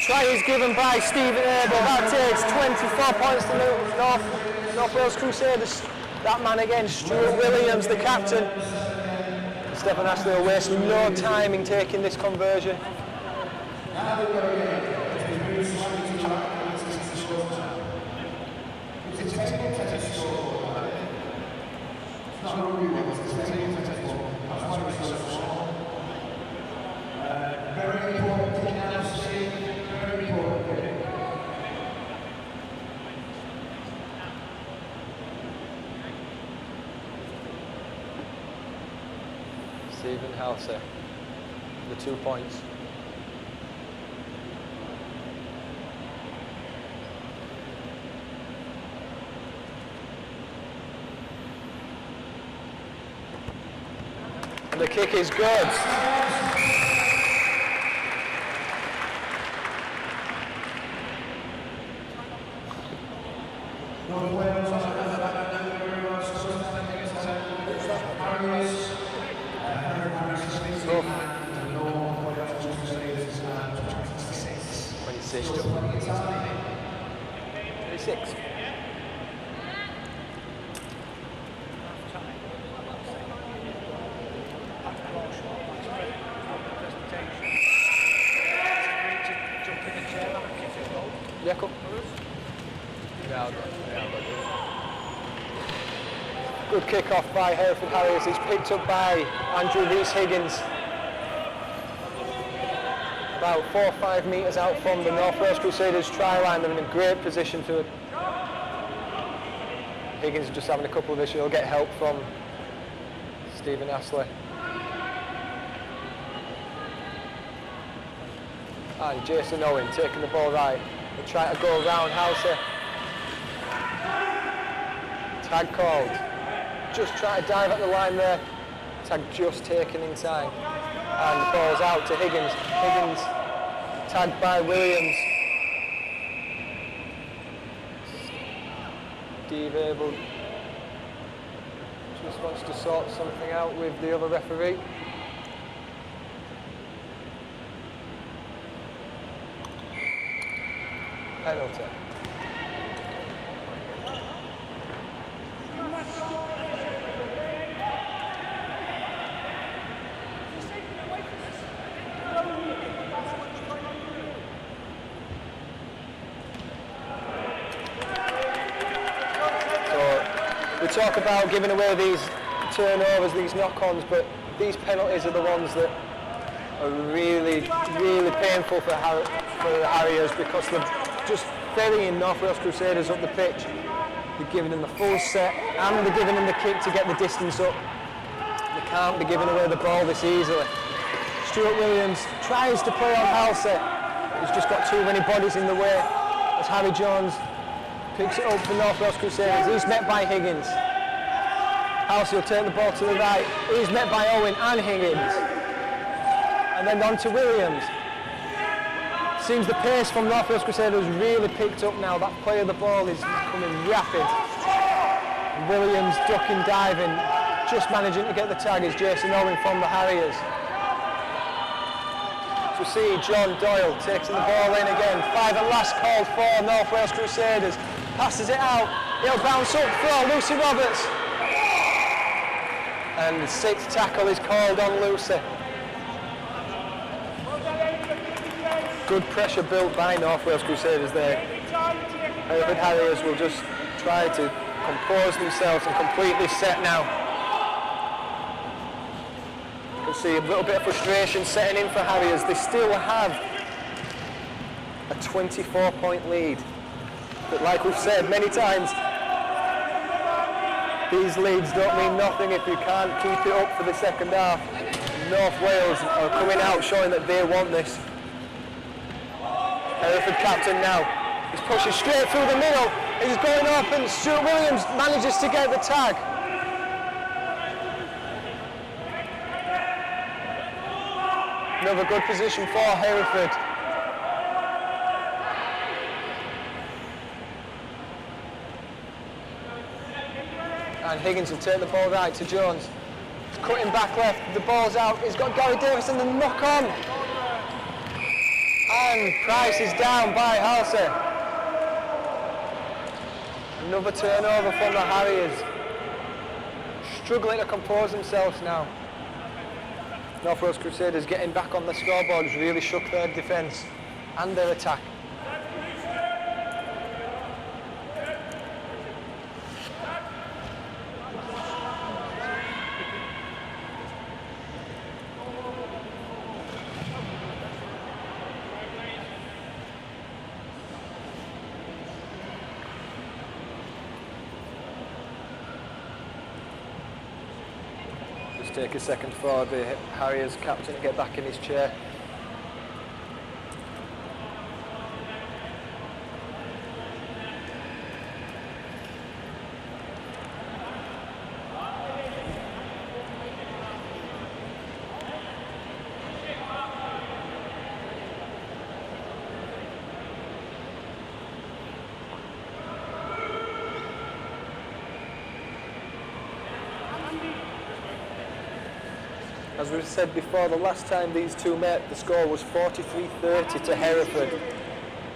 Try is given by Stephen Abel. That takes 24 points to North Wales Crusaders. That man again, Stuart Williams, the captain. Stephen Ashley will waste no time in taking this conversion. Very important thing now to see, very important. Stephen Halsey, the 2 points. And the kick is good. North Wales Harriers, Hereford Harriers, and North Wales Crusaders, 26. 26. Yeah, cool. Good kick-off by Hereford Harriers. It's picked up by Andrew Rees-Higgins. About 4 or 5 metres out from the North Wales Crusaders try line. They're in a great position to it. Higgins is just having a couple of issues. He'll get help from Stephen Ashley. And Jason Owen taking the ball right. They try to go around Halsey. Tag called. Just try to dive at the line there. Tag just taken in time. And the ball's out to Higgins. Higgins tagged by Williams. Steve Abel just wants to sort something out with the other referee. Penalty. We talk about giving away these turnovers, these knock-ons, but these penalties are the ones that are really, really painful for the Harriers, because they're just ferrying North Wales Crusaders up the pitch. They're giving them the full set and they're giving them the kick to get the distance up. They can't be giving away the ball this easily. Stuart Williams tries to play on Halsey. He's just got too many bodies in the way as Harry Jones picks it up for North Wales Crusaders. He's met by Higgins. Halsey will take the ball to the right. He's met by Owen and Higgins. And then on to Williams. Seems the pace from North Wales Crusaders really picked up now. That play of the ball is coming rapid. Williams ducking, diving, just managing to get the tag is Jason Owen from the Harriers. So we see John Doyle taking the ball in again. 5 and last called for North Wales Crusaders. Passes it out. He'll bounce up for Lucy Roberts. And the 6th tackle is called on Lucy. Good pressure built by North Wales Crusaders there. Hereford Harriers will just try to compose themselves and complete this set now. We'll see a little bit of frustration setting in for Harriers. They still have a 24-point lead. But like we've said many times, these leads don't mean nothing if you can't keep it up for the second half. North Wales are coming out showing that they want this. Hereford captain now. He's pushing straight through the middle. He's going up and Stuart Williams manages to get the tag. Another good position for Hereford. And Higgins will take the ball right to Jones. He's cutting back left, the ball's out. He's got Gary Davis and the knock on. And Price is down by Halsey. Another turnover from the Harriers. Struggling to compose themselves now. North Wales Crusaders getting back on the scoreboard has really shook their defence and their attack. Take a second for the Harriers captain to get back in his chair. As we've said before, the last time these two met, the score was 43-30 to Hereford.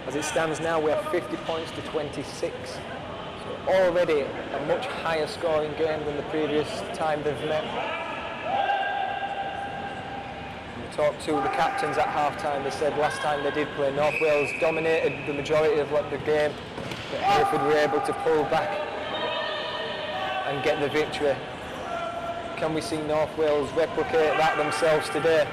As it stands now, we have 50 points to 26. So already a much higher scoring game than the previous time they've met. We talked to the captains at half-time. They said last time they did play, North Wales dominated the majority of the game, but Hereford were able to pull back and get the victory. Can we see North Wales replicate that themselves today?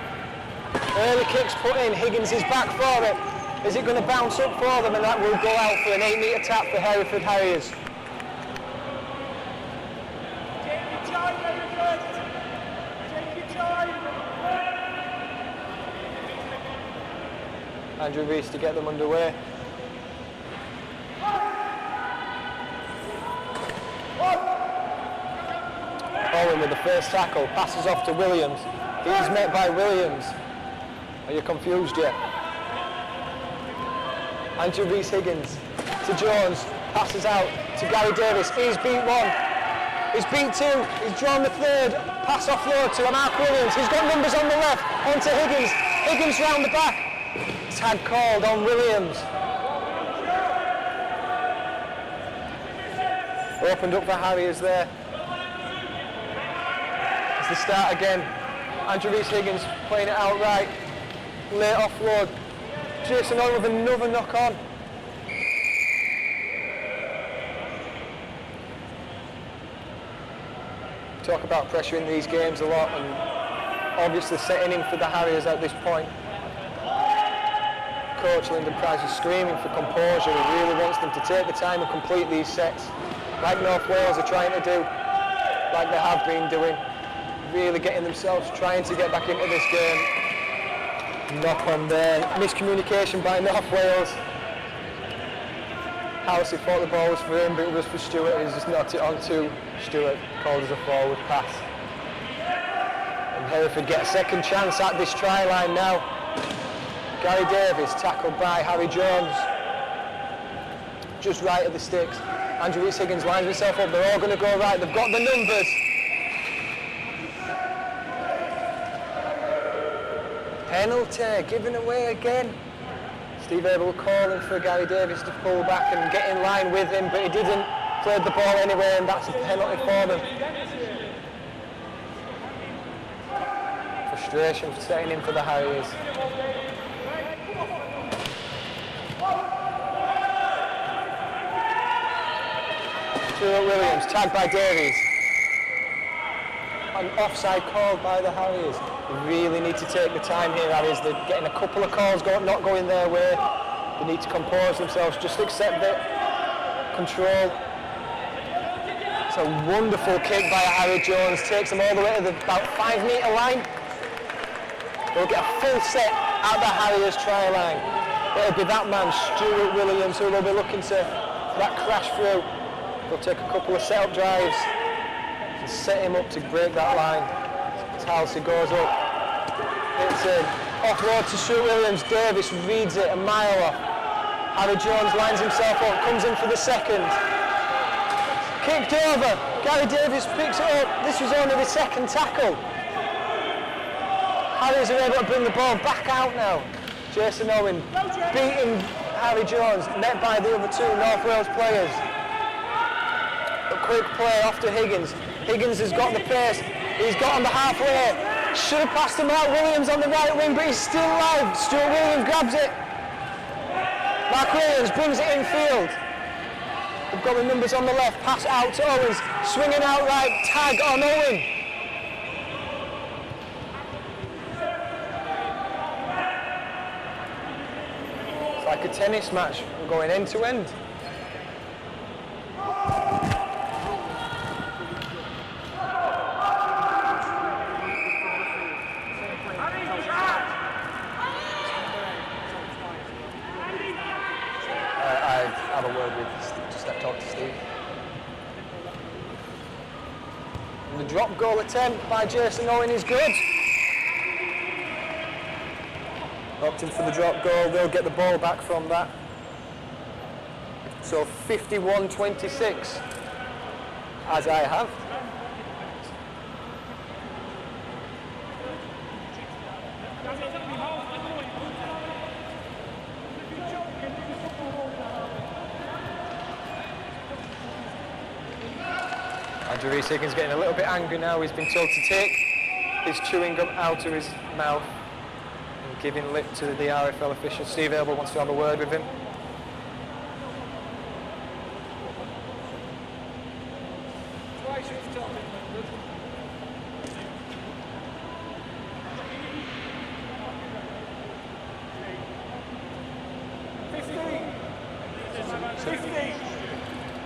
Early kicks put in, Higgins is back for it. Is it going to bounce up for them, and that will go out for an 8-metre tap for Hereford Harriers? Take your time, Hereford. Take your time. Andrew Rees to get them underway. Owen with the first tackle, passes off to Williams. He's met by Williams. Are you confused yet? Andrew Rees-Higgins to Jones, passes out to Gary Davis. He's beat one, he's beat two, he's drawn the third. Pass offload to Mark Williams. He's got numbers on the left, onto Higgins. Higgins round the back. Tag called on Williams. Opened up for Harriers there. The start again. Andrew Rees-Higgins playing it outright. Late offload. Jason on with another knock on. Talk about pressure in these games a lot, and obviously setting in for the Harriers at this point. Coach Lyndon Price is screaming for composure. He really wants them to take the time and complete these sets, like North Wales are trying to do, like they have been doing. Really getting themselves trying to get back into this game. Knock on there. Miscommunication by North Wales. Halsey thought the ball was for him, but it was for Stewart. He's just knocked it on to Stewart. Called as a forward pass. And Hereford get a second chance at this try line now. Gary Davis tackled by Harry Jones. Just right at the sticks. Andrew Rees-Higgins lines himself up. They're all going to go right. They've got the numbers. Penalty given away again. Steve Abel calling for Gary Davis to pull back and get in line with him, but he didn't. Played the ball anyway, and that's a penalty for them. Frustration for setting in for the Harriers. Stuart Williams, tagged by Davies. An offside called by the Harriers. really need to take the time here, Harriers. They're getting a couple of calls not going their way. They need to compose themselves, just accept it, control. It's a wonderful kick by Harry Jones, takes them all the way to the about 5 metre line. They'll get a full set at the Harriers try line. It'll be that man, Stuart Williams, who will be looking to that crash through. They'll take a couple of set-up drives and set him up to break that line. As Halsey goes up, it's in. Offload to Stuart Williams, Davis reads it a mile off. Harry Jones lines himself up, comes in for the second. Kicked over, Gary Davis picks it up. This was only the second tackle. Harriers are able to bring the ball back out now. Jason Owen beating Harry Jones, met by the other two North Wales players. A quick play off to Higgins. Higgins has got the pace. He's got on the halfway. Should have passed him out. Williams on the right wing, but he's still alive. Stuart Williams grabs it. Mark Williams brings it infield. They've got the numbers on the left. Pass out to Owens. Swinging out right. Tag on Owen. It's like a tennis match. We're going end to end. Have a word with, just talk to Steve. And the drop goal attempt by Jason Owen is good. Opting for the drop goal, they'll get the ball back from that. So 51-26, as I have. Andrew Rees-Higgins getting a little bit angry now. He's been told to take his chewing gum out of his mouth and giving lip to the RFL official. Steve Abel wants to have a word with him.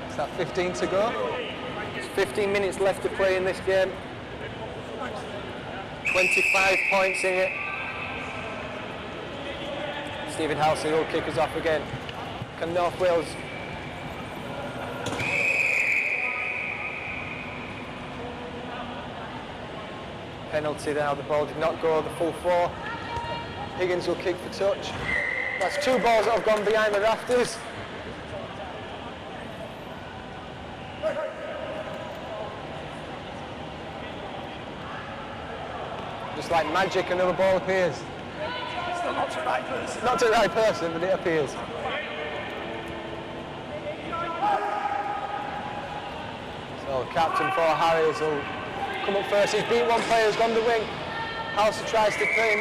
Is that 15 to go? 15 minutes left to play in this game. 25 points in it. Stephen Halsey will kick us off again. Can North Wales penalty now? The ball did not go the full 4. Higgins will kick for touch. That's 2 balls that have gone behind the rafters. Just like magic, another ball appears. Still not to the right person. Not to the right person, but it appears. So captain for Harriers will come up first. He's beat one player, has gone the wing. Halsey tries to play him,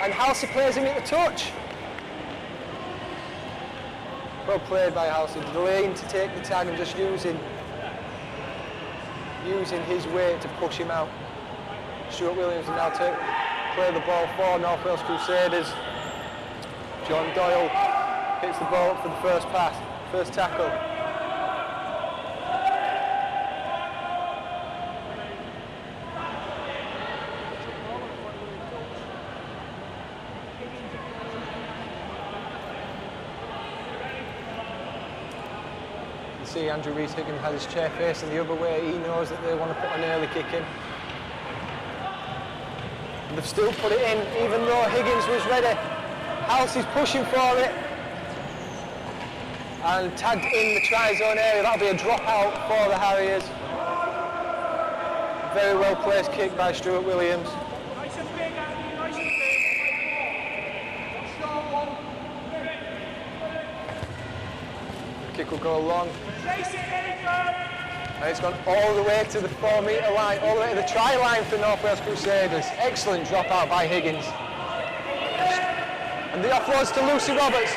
and Halsey plays him at the touch. Well played by Halsey, delaying to take the tag and just using his weight to push him out. Stuart Williams will now play the ball for North Wales Crusaders. John Doyle hits the ball up for the first pass, first tackle. You can see Andrew Rees-Higgins has his chair facing the other way. He knows that they want to put an early kick in. They've still put it in, even though Higgins was ready. Halsey's pushing for it. And tagged in the try zone area. That'll be a dropout for the Harriers. Very well placed kick by Stuart Williams. Nice and big, Andy, nice and big. The kick will go long. Chase it, Hereford. And it's gone all the way to the 4 metre line, all the way to the try line for North Wales Crusaders. Excellent dropout by Higgins. And the offloads to Lucy Roberts.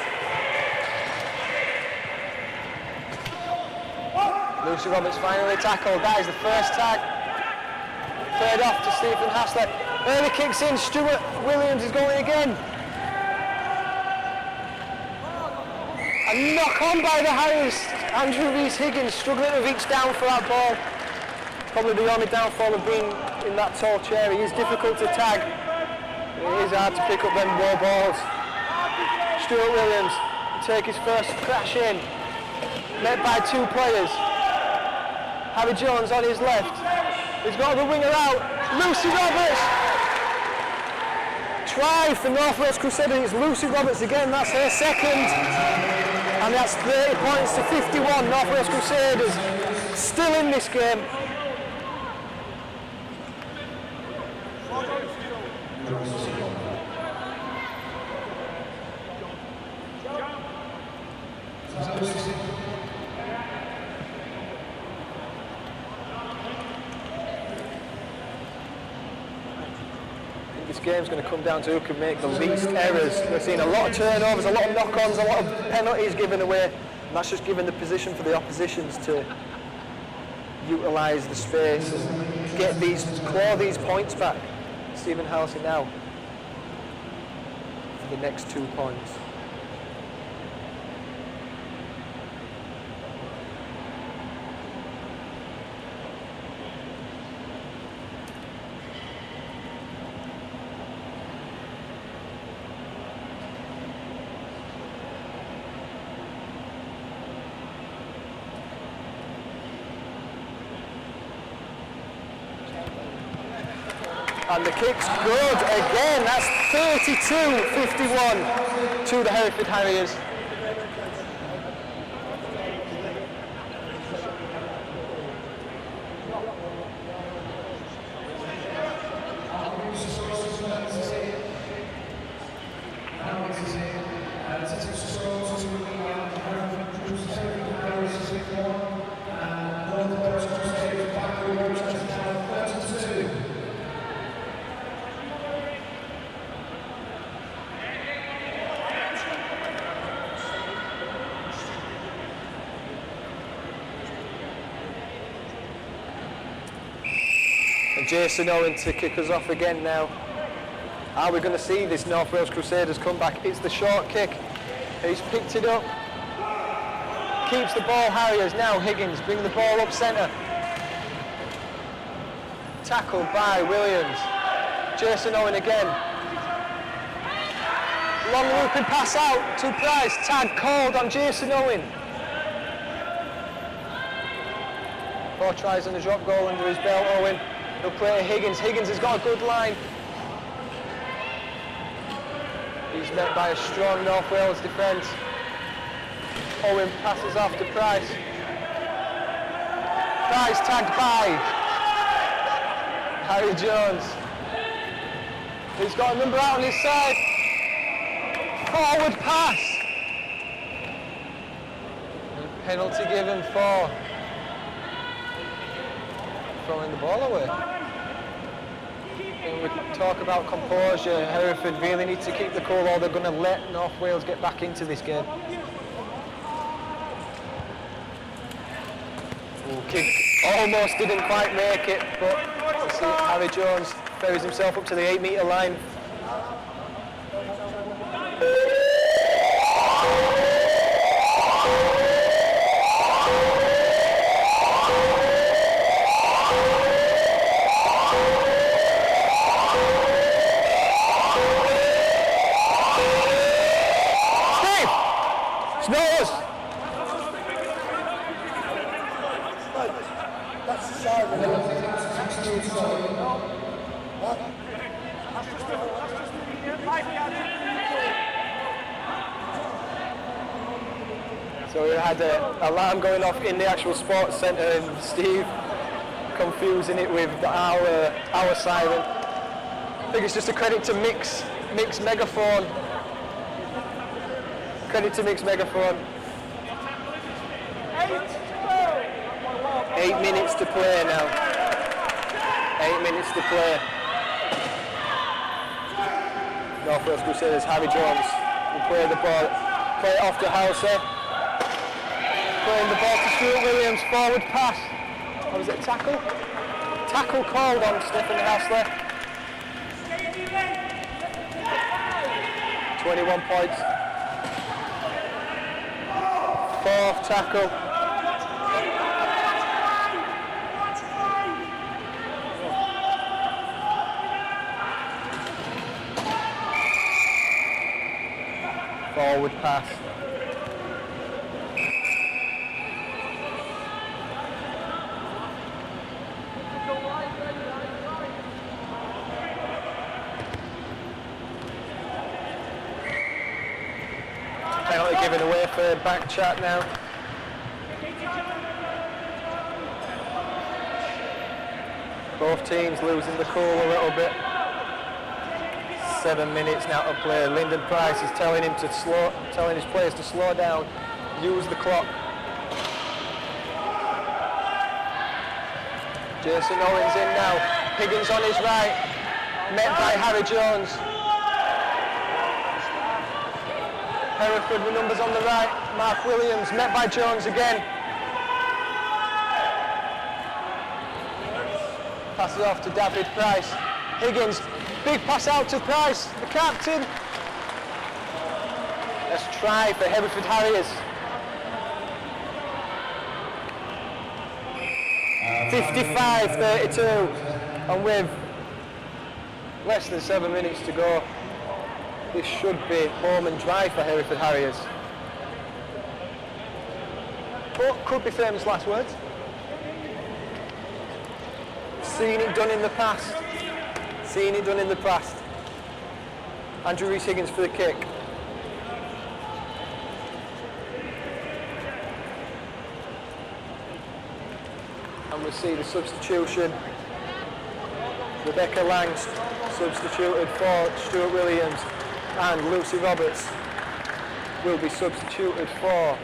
Lucy Roberts finally tackled. That is the first tag. Third off to Stephen Haslett. Early kicks in, Stuart Williams is going again. A knock on by the Harriers. Andrew Rees-Higgins struggling to reach down for that ball. Probably the only downfall of being in that tall chair. He is difficult to tag. It is hard to pick up them low balls. Stuart Williams will take his first crash in. Met by two players. Harry Jones on his left. He's got the winger out. Lucy Roberts. Try for North Wales Crusaders. It's Lucy Roberts again. That's her second. And that's 30 points to 51. North Wales Crusaders still in this game. This game's going to come down to who can make the least errors. We're seeing a lot of turnovers, a lot of knock-ons, a lot of penalties given away, and that's just giving the position for the oppositions to utilise the space and get claw these points back. Stephen Halsey now for the next 2 points. And the kick's good again. That's 32-51 to the Hereford Harriers. Jason Owen to kick us off again now. Are we going to see this North Wales Crusaders come back? It's the short kick. He's picked it up. Keeps the ball, Harriers. Now Higgins bring the ball up centre. Tackled by Williams. Jason Owen again. Long looping pass out to Price. Tag called on Jason Owen. 4 tries and a drop goal under his belt. Owen. He'll play to Higgins. Higgins has got a good line. He's met by a strong North Wales defence. Owen passes off to Price. Price tagged by Harry Jones. He's got a number out on his side. Forward pass. Penalty given for throwing the ball away. When we talk about composure, Hereford really need to keep the cool or they're going to let North Wales get back into this game. Ooh, kick almost didn't quite make it, but let's see, Harry Jones ferries himself up to the 8-metre line. So we had an alarm going off in the actual sports centre and Steve confusing it with our siren. I think it's just a credit to Mix Megaphone. Credit to Mix Megaphone. 8 minutes to play now. 8 minutes to play. North Wales Crusaders, Harry Jones will play the ball, play it off to Halsey. Playing the ball to Stuart Williams, forward pass. Or was it a tackle? Tackle called on Stephen Hasley. 21 points. Fourth tackle. Forward pass. Penalty given away for back chat now. Both teams losing the cool a little bit. 7 minutes now to play. Lyndon Price is telling his players to slow down, use the clock. Jason Owens in now. Higgins on his right, met by Harry Jones. Hereford with numbers on the right. Mark Williams met by Jones again. Passes off to David Price. Higgins, big pass out to Price, the captain. Let's try for Hereford Harriers. 55-32, and with less than 7 minutes to go, this should be home and dry for Hereford Harriers. But could be famous last words. Seen it done in the past. Seen it done in the past. Andrew Rees-Higgins for the kick. And we see the substitution. Rebecca Lang substituted for Stuart Williams, and Lucy Roberts will be substituted for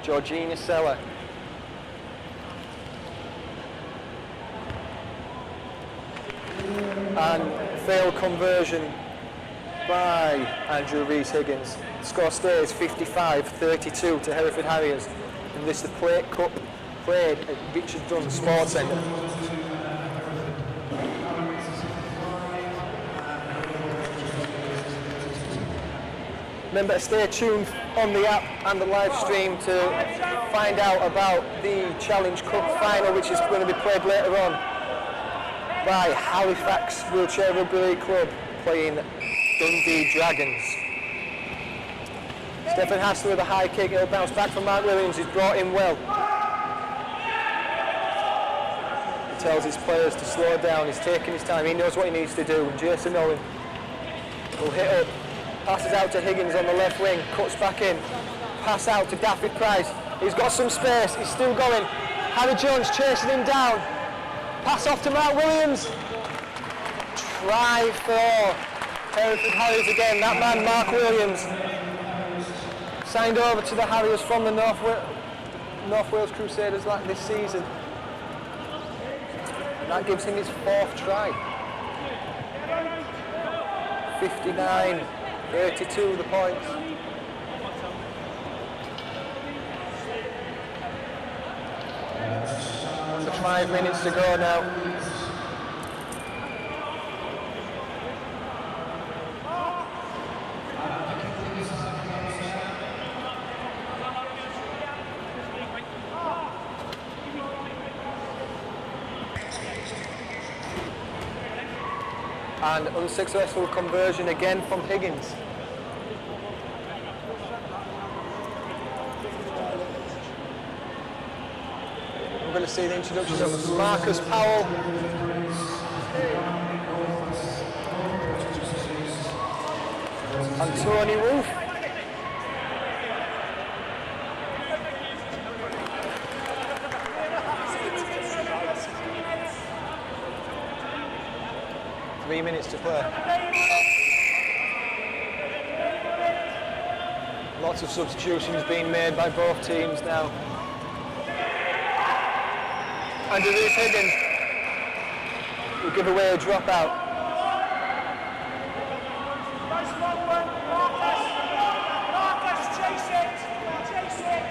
Georgina Seller. And failed conversion by Andrew Rees-Higgins. Score stays 55-32 to Hereford Harriers. And this is the Plat Cup played at Richard Dunn Sports Centre. Remember to stay tuned on the app and the live stream to find out about the Challenge Cup Final, which is going to be played later on by Halifax Wheelchair Rugby League Club playing Dundee Dragons. Stephen Hassler with a high kick. It'll bounce back from Mark Williams. He's brought in well. He tells his players to slow down. He's taking his time. He knows what he needs to do. And Jason Owen will hit up. Passes out to Higgins on the left wing. Cuts back in. Pass out to Daffy Price. He's got some space. He's still going. Harry Jones chasing him down. Pass off to Mark Williams. Try for Hereford Harriers again. That man, Mark Williams, signed over to the Harriers from the North Wales Crusaders this season. And that gives him his 4th try. 59-32 the points. So 5 minutes to go now. And unsuccessful conversion again from Higgins. We're going to see the introduction of Marcus Powell. And Tony Wolf. Three minutes to play. Lots of substitutions being made by both teams now. Andrew Rees-Higgins will give away a dropout. Marcus, chase it! Chase it!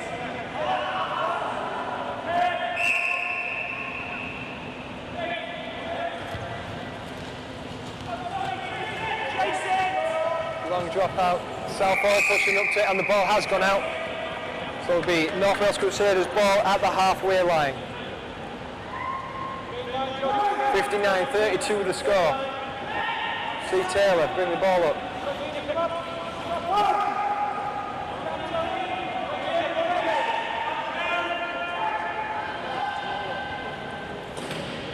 drop out. Southall pushing up to it, and the ball has gone out. So it'll be North Wales Crusaders ball at the halfway line. 59-32 the score. See Taylor bring the ball up.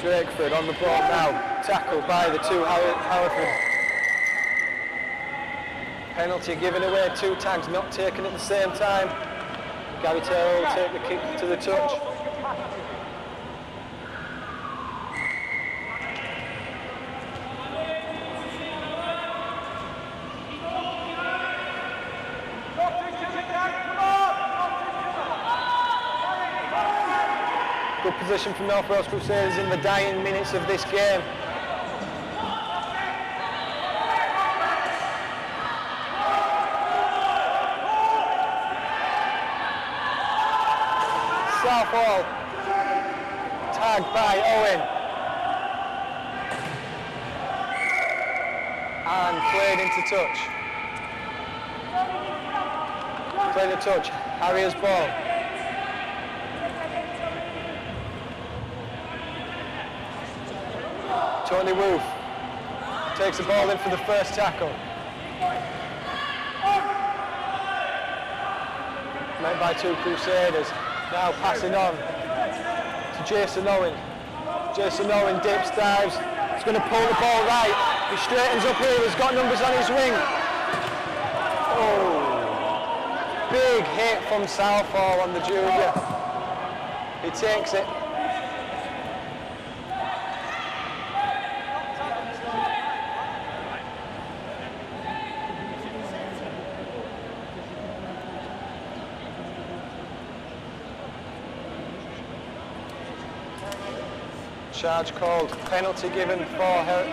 Drakeford on the ball now, tackled by the two Hereford. Penalty given away, 2 tags not taken at the same time. Gary Taylor will take the kick to the touch. Good position from North Wales Crusaders in the dying minutes of this game. Southall, tagged by Owen. And played into touch. Played a touch, Harriers ball. Tony Wolf takes the ball in for the first tackle. Made by 2 Crusaders. Now passing on to Jason Owen. Jason Owen dips, dives. He's going to pull the ball right. He straightens up here. He's got numbers on his wing. Oh, big hit from Southall on the junior. He takes it. Charge called, penalty given for her.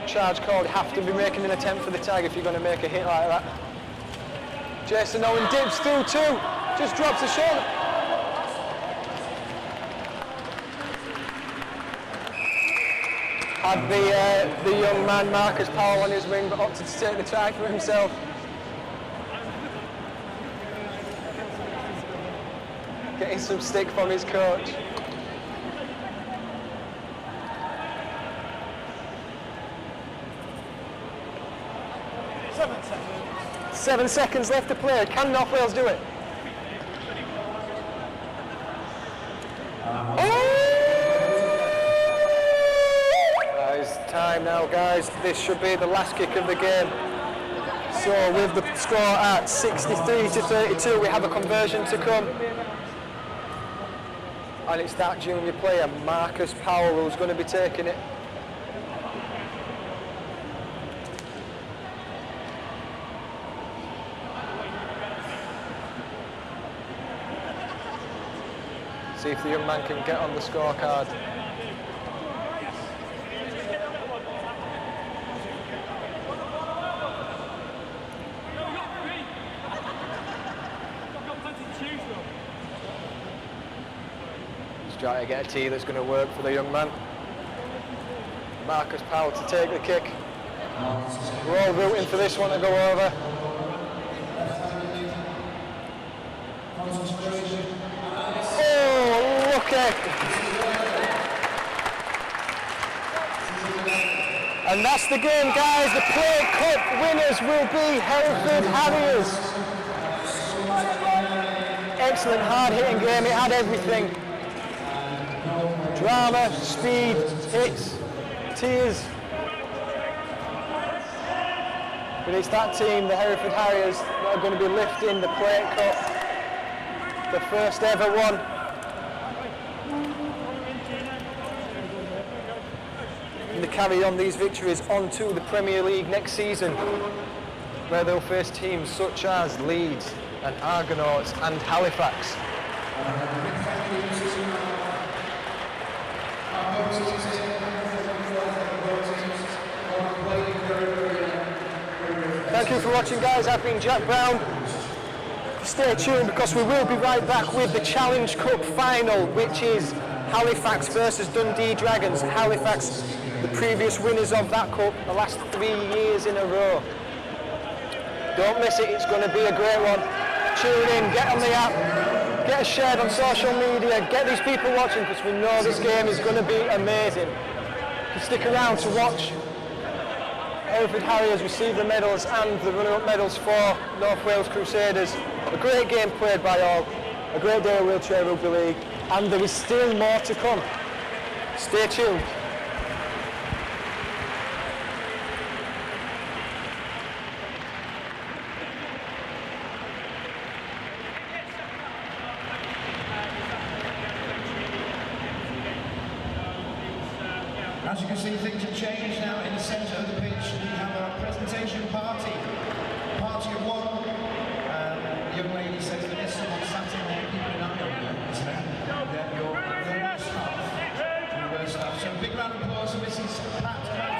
Charge called, have to be making an attempt for the tag if you're going to make a hit like that. Jason Owen dips through 2, just drops the shoulder. Had the young man Marcus Powell on his wing, but opted to take the try for himself. Getting some stick from his coach. 7 seconds left to play. Can North Wales do it? It's time now, guys. This should be the last kick of the game. So with the score at 63-32, we have a conversion to come. And it's that junior player, Marcus Powell, who's going to be taking it. See if the young man can get on the scorecard. Just trying to get a tee that's going to work for the young man. Marcus Powell to take the kick. We're all rooting for this one to go over. Okay. And that's the game, guys. The Plat Cup winners will be Hereford Harriers. Excellent, hard-hitting game. It had everything. Drama, speed, hits, tears. But it's that team, the Hereford Harriers, that are going to be lifting the Plat Cup. The first ever one. And they carry on these victories onto the Premier League next season, where they'll face teams such as Leeds and Argonauts and Halifax. Thank you for watching, guys. I've been Jack Brown. Stay tuned because we will be right back with the Challenge Cup Final, which is Halifax versus Dundee Dragons. Halifax, the previous winners of that cup the last 3 years in a row. Don't miss it, it's going to be a great one. Tune in, get on the app, get us shared on social media, get these people watching because we know this game is going to be amazing. You stick around to watch Hereford Harriers receive the medals and the runner-up medals for North Wales Crusaders. A great game played by all, a great day of wheelchair rugby league, and there is still more to come. Stay tuned. As you can see, things have changed now in the centre of the pitch. We have our presentation party. Party of one. The young lady says that there's someone sat in there keeping an eye on you. So your reverse staff. So big round of applause for Mrs. Plat Cup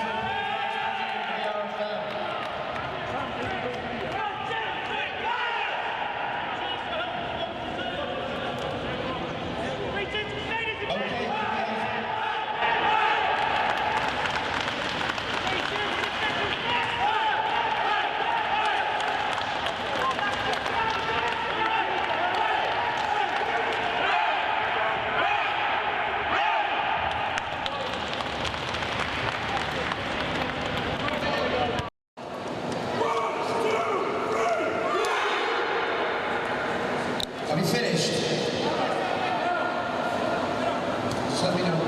Have you finished? Just let me know.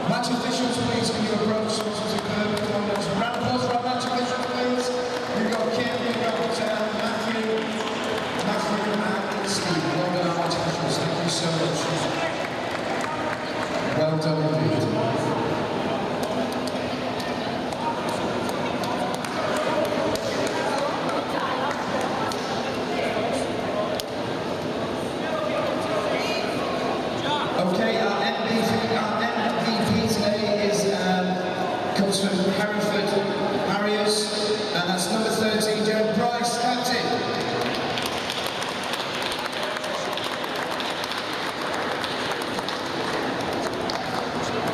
Match officials, please, can you approach to the curb? Round of applause for our match officials, please. We've got Kim, we've got Matthew, and Steve. Well done, our match officials. Thank you so much. Well done indeed. Okay, our MVP today is comes from Hereford Harriers, and that's number 13, Jeremy Price, captain.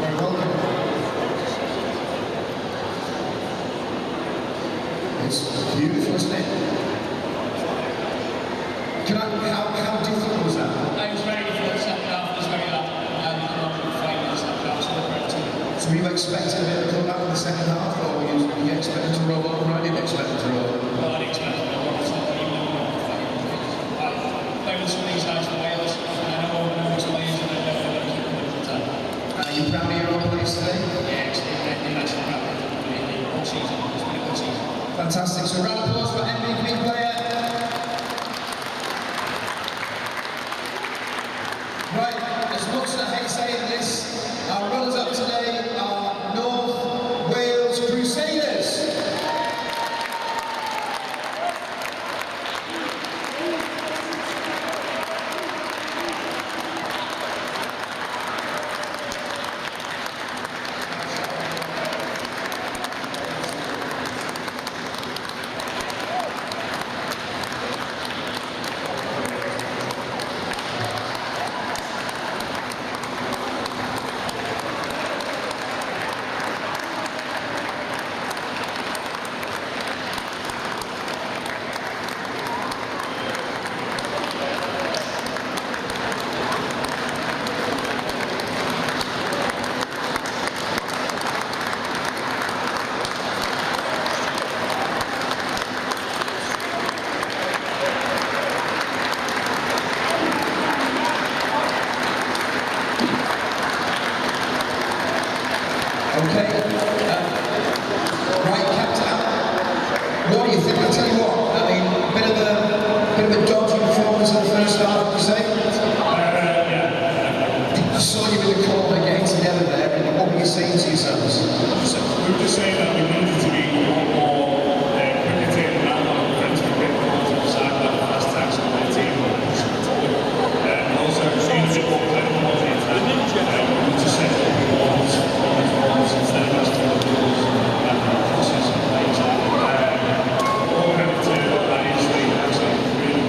Very welcome. It's beautiful, isn't it? How difficult was that? It was very difficult. Second half was very hard. So were you expecting a bit of a comeback in the second half, or were you expecting to roll over? I didn't expect to roll over. Well, I expected to roll over. I played with some of these guys for Wales, and I know all the numbers players, and I know they're going to keep them at the time. Are you proud of your own place today? Yeah, it's been nice and proud of the whole season. It's been a good season. Fantastic. So round of applause for MVP player. Right, as much as I hate saying this, our runners-up today are North Wales Crusaders. Okay. Right, Captain. What do you think? I'll tell you what. I mean, bit of a dodgy performance in the first half, would you say? I saw you with the corner getting together there. What were you saying to yourselves? We were just saying that we needed to be a lot more cricketing and a lot of defensive capability to the side of the fast attacks on their team. And also, being a bit more clinical on the attack. We just said that we want instead of just crosses and plays. All credit to that is the really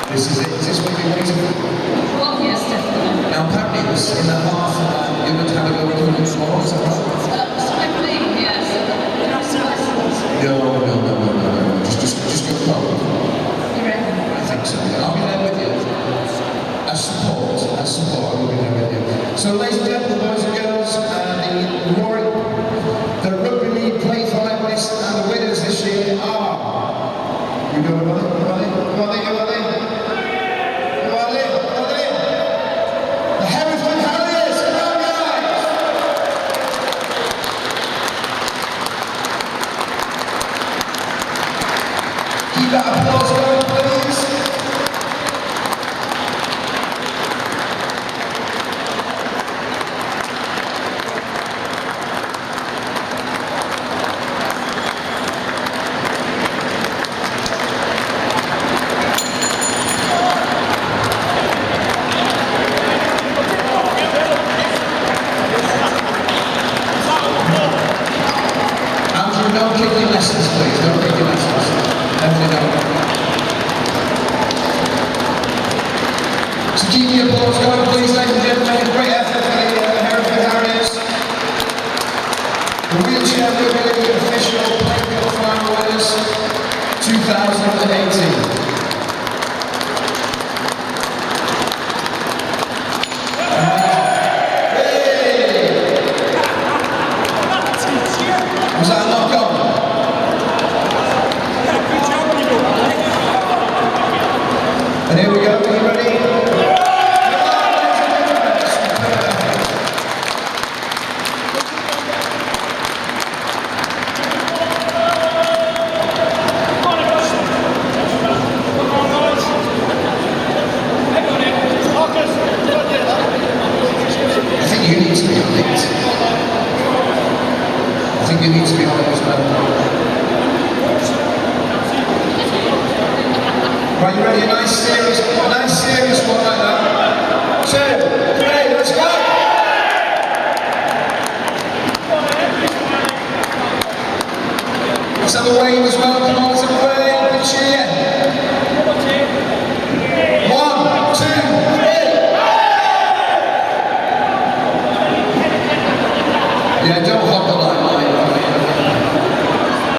This is it. Is this what you're waiting for? Well, yes, definitely. Now, apparently, it was in the half. You were going to have a go at once more. Is that right? Swiftly, yes. No. Just go forward. You reckon? I think so. Yeah. I'll be there with you. As support, I will be there with you. So, ladies and gentlemen, boys and girls, the Rugby League play finalists and the winners this year are. You know who are they? The Hereford Harriers. Come on, guys! Keep that applause going, please. Andrew, no kicking lessons, please. No kicking lessons. Definitely no. So keep the applause going, please, ladies and gentlemen. Great effort for the Hereford Harriers. The wheelchair Rugby League official Plat Cup Final winners 2018. Was that a knock on? And here we go, are you ready? I think you need to be on it. I think you need to be on it as well. Right, you ready? A nice serious one like that. 2, 3, let's go! Let's have a wave as well, come on.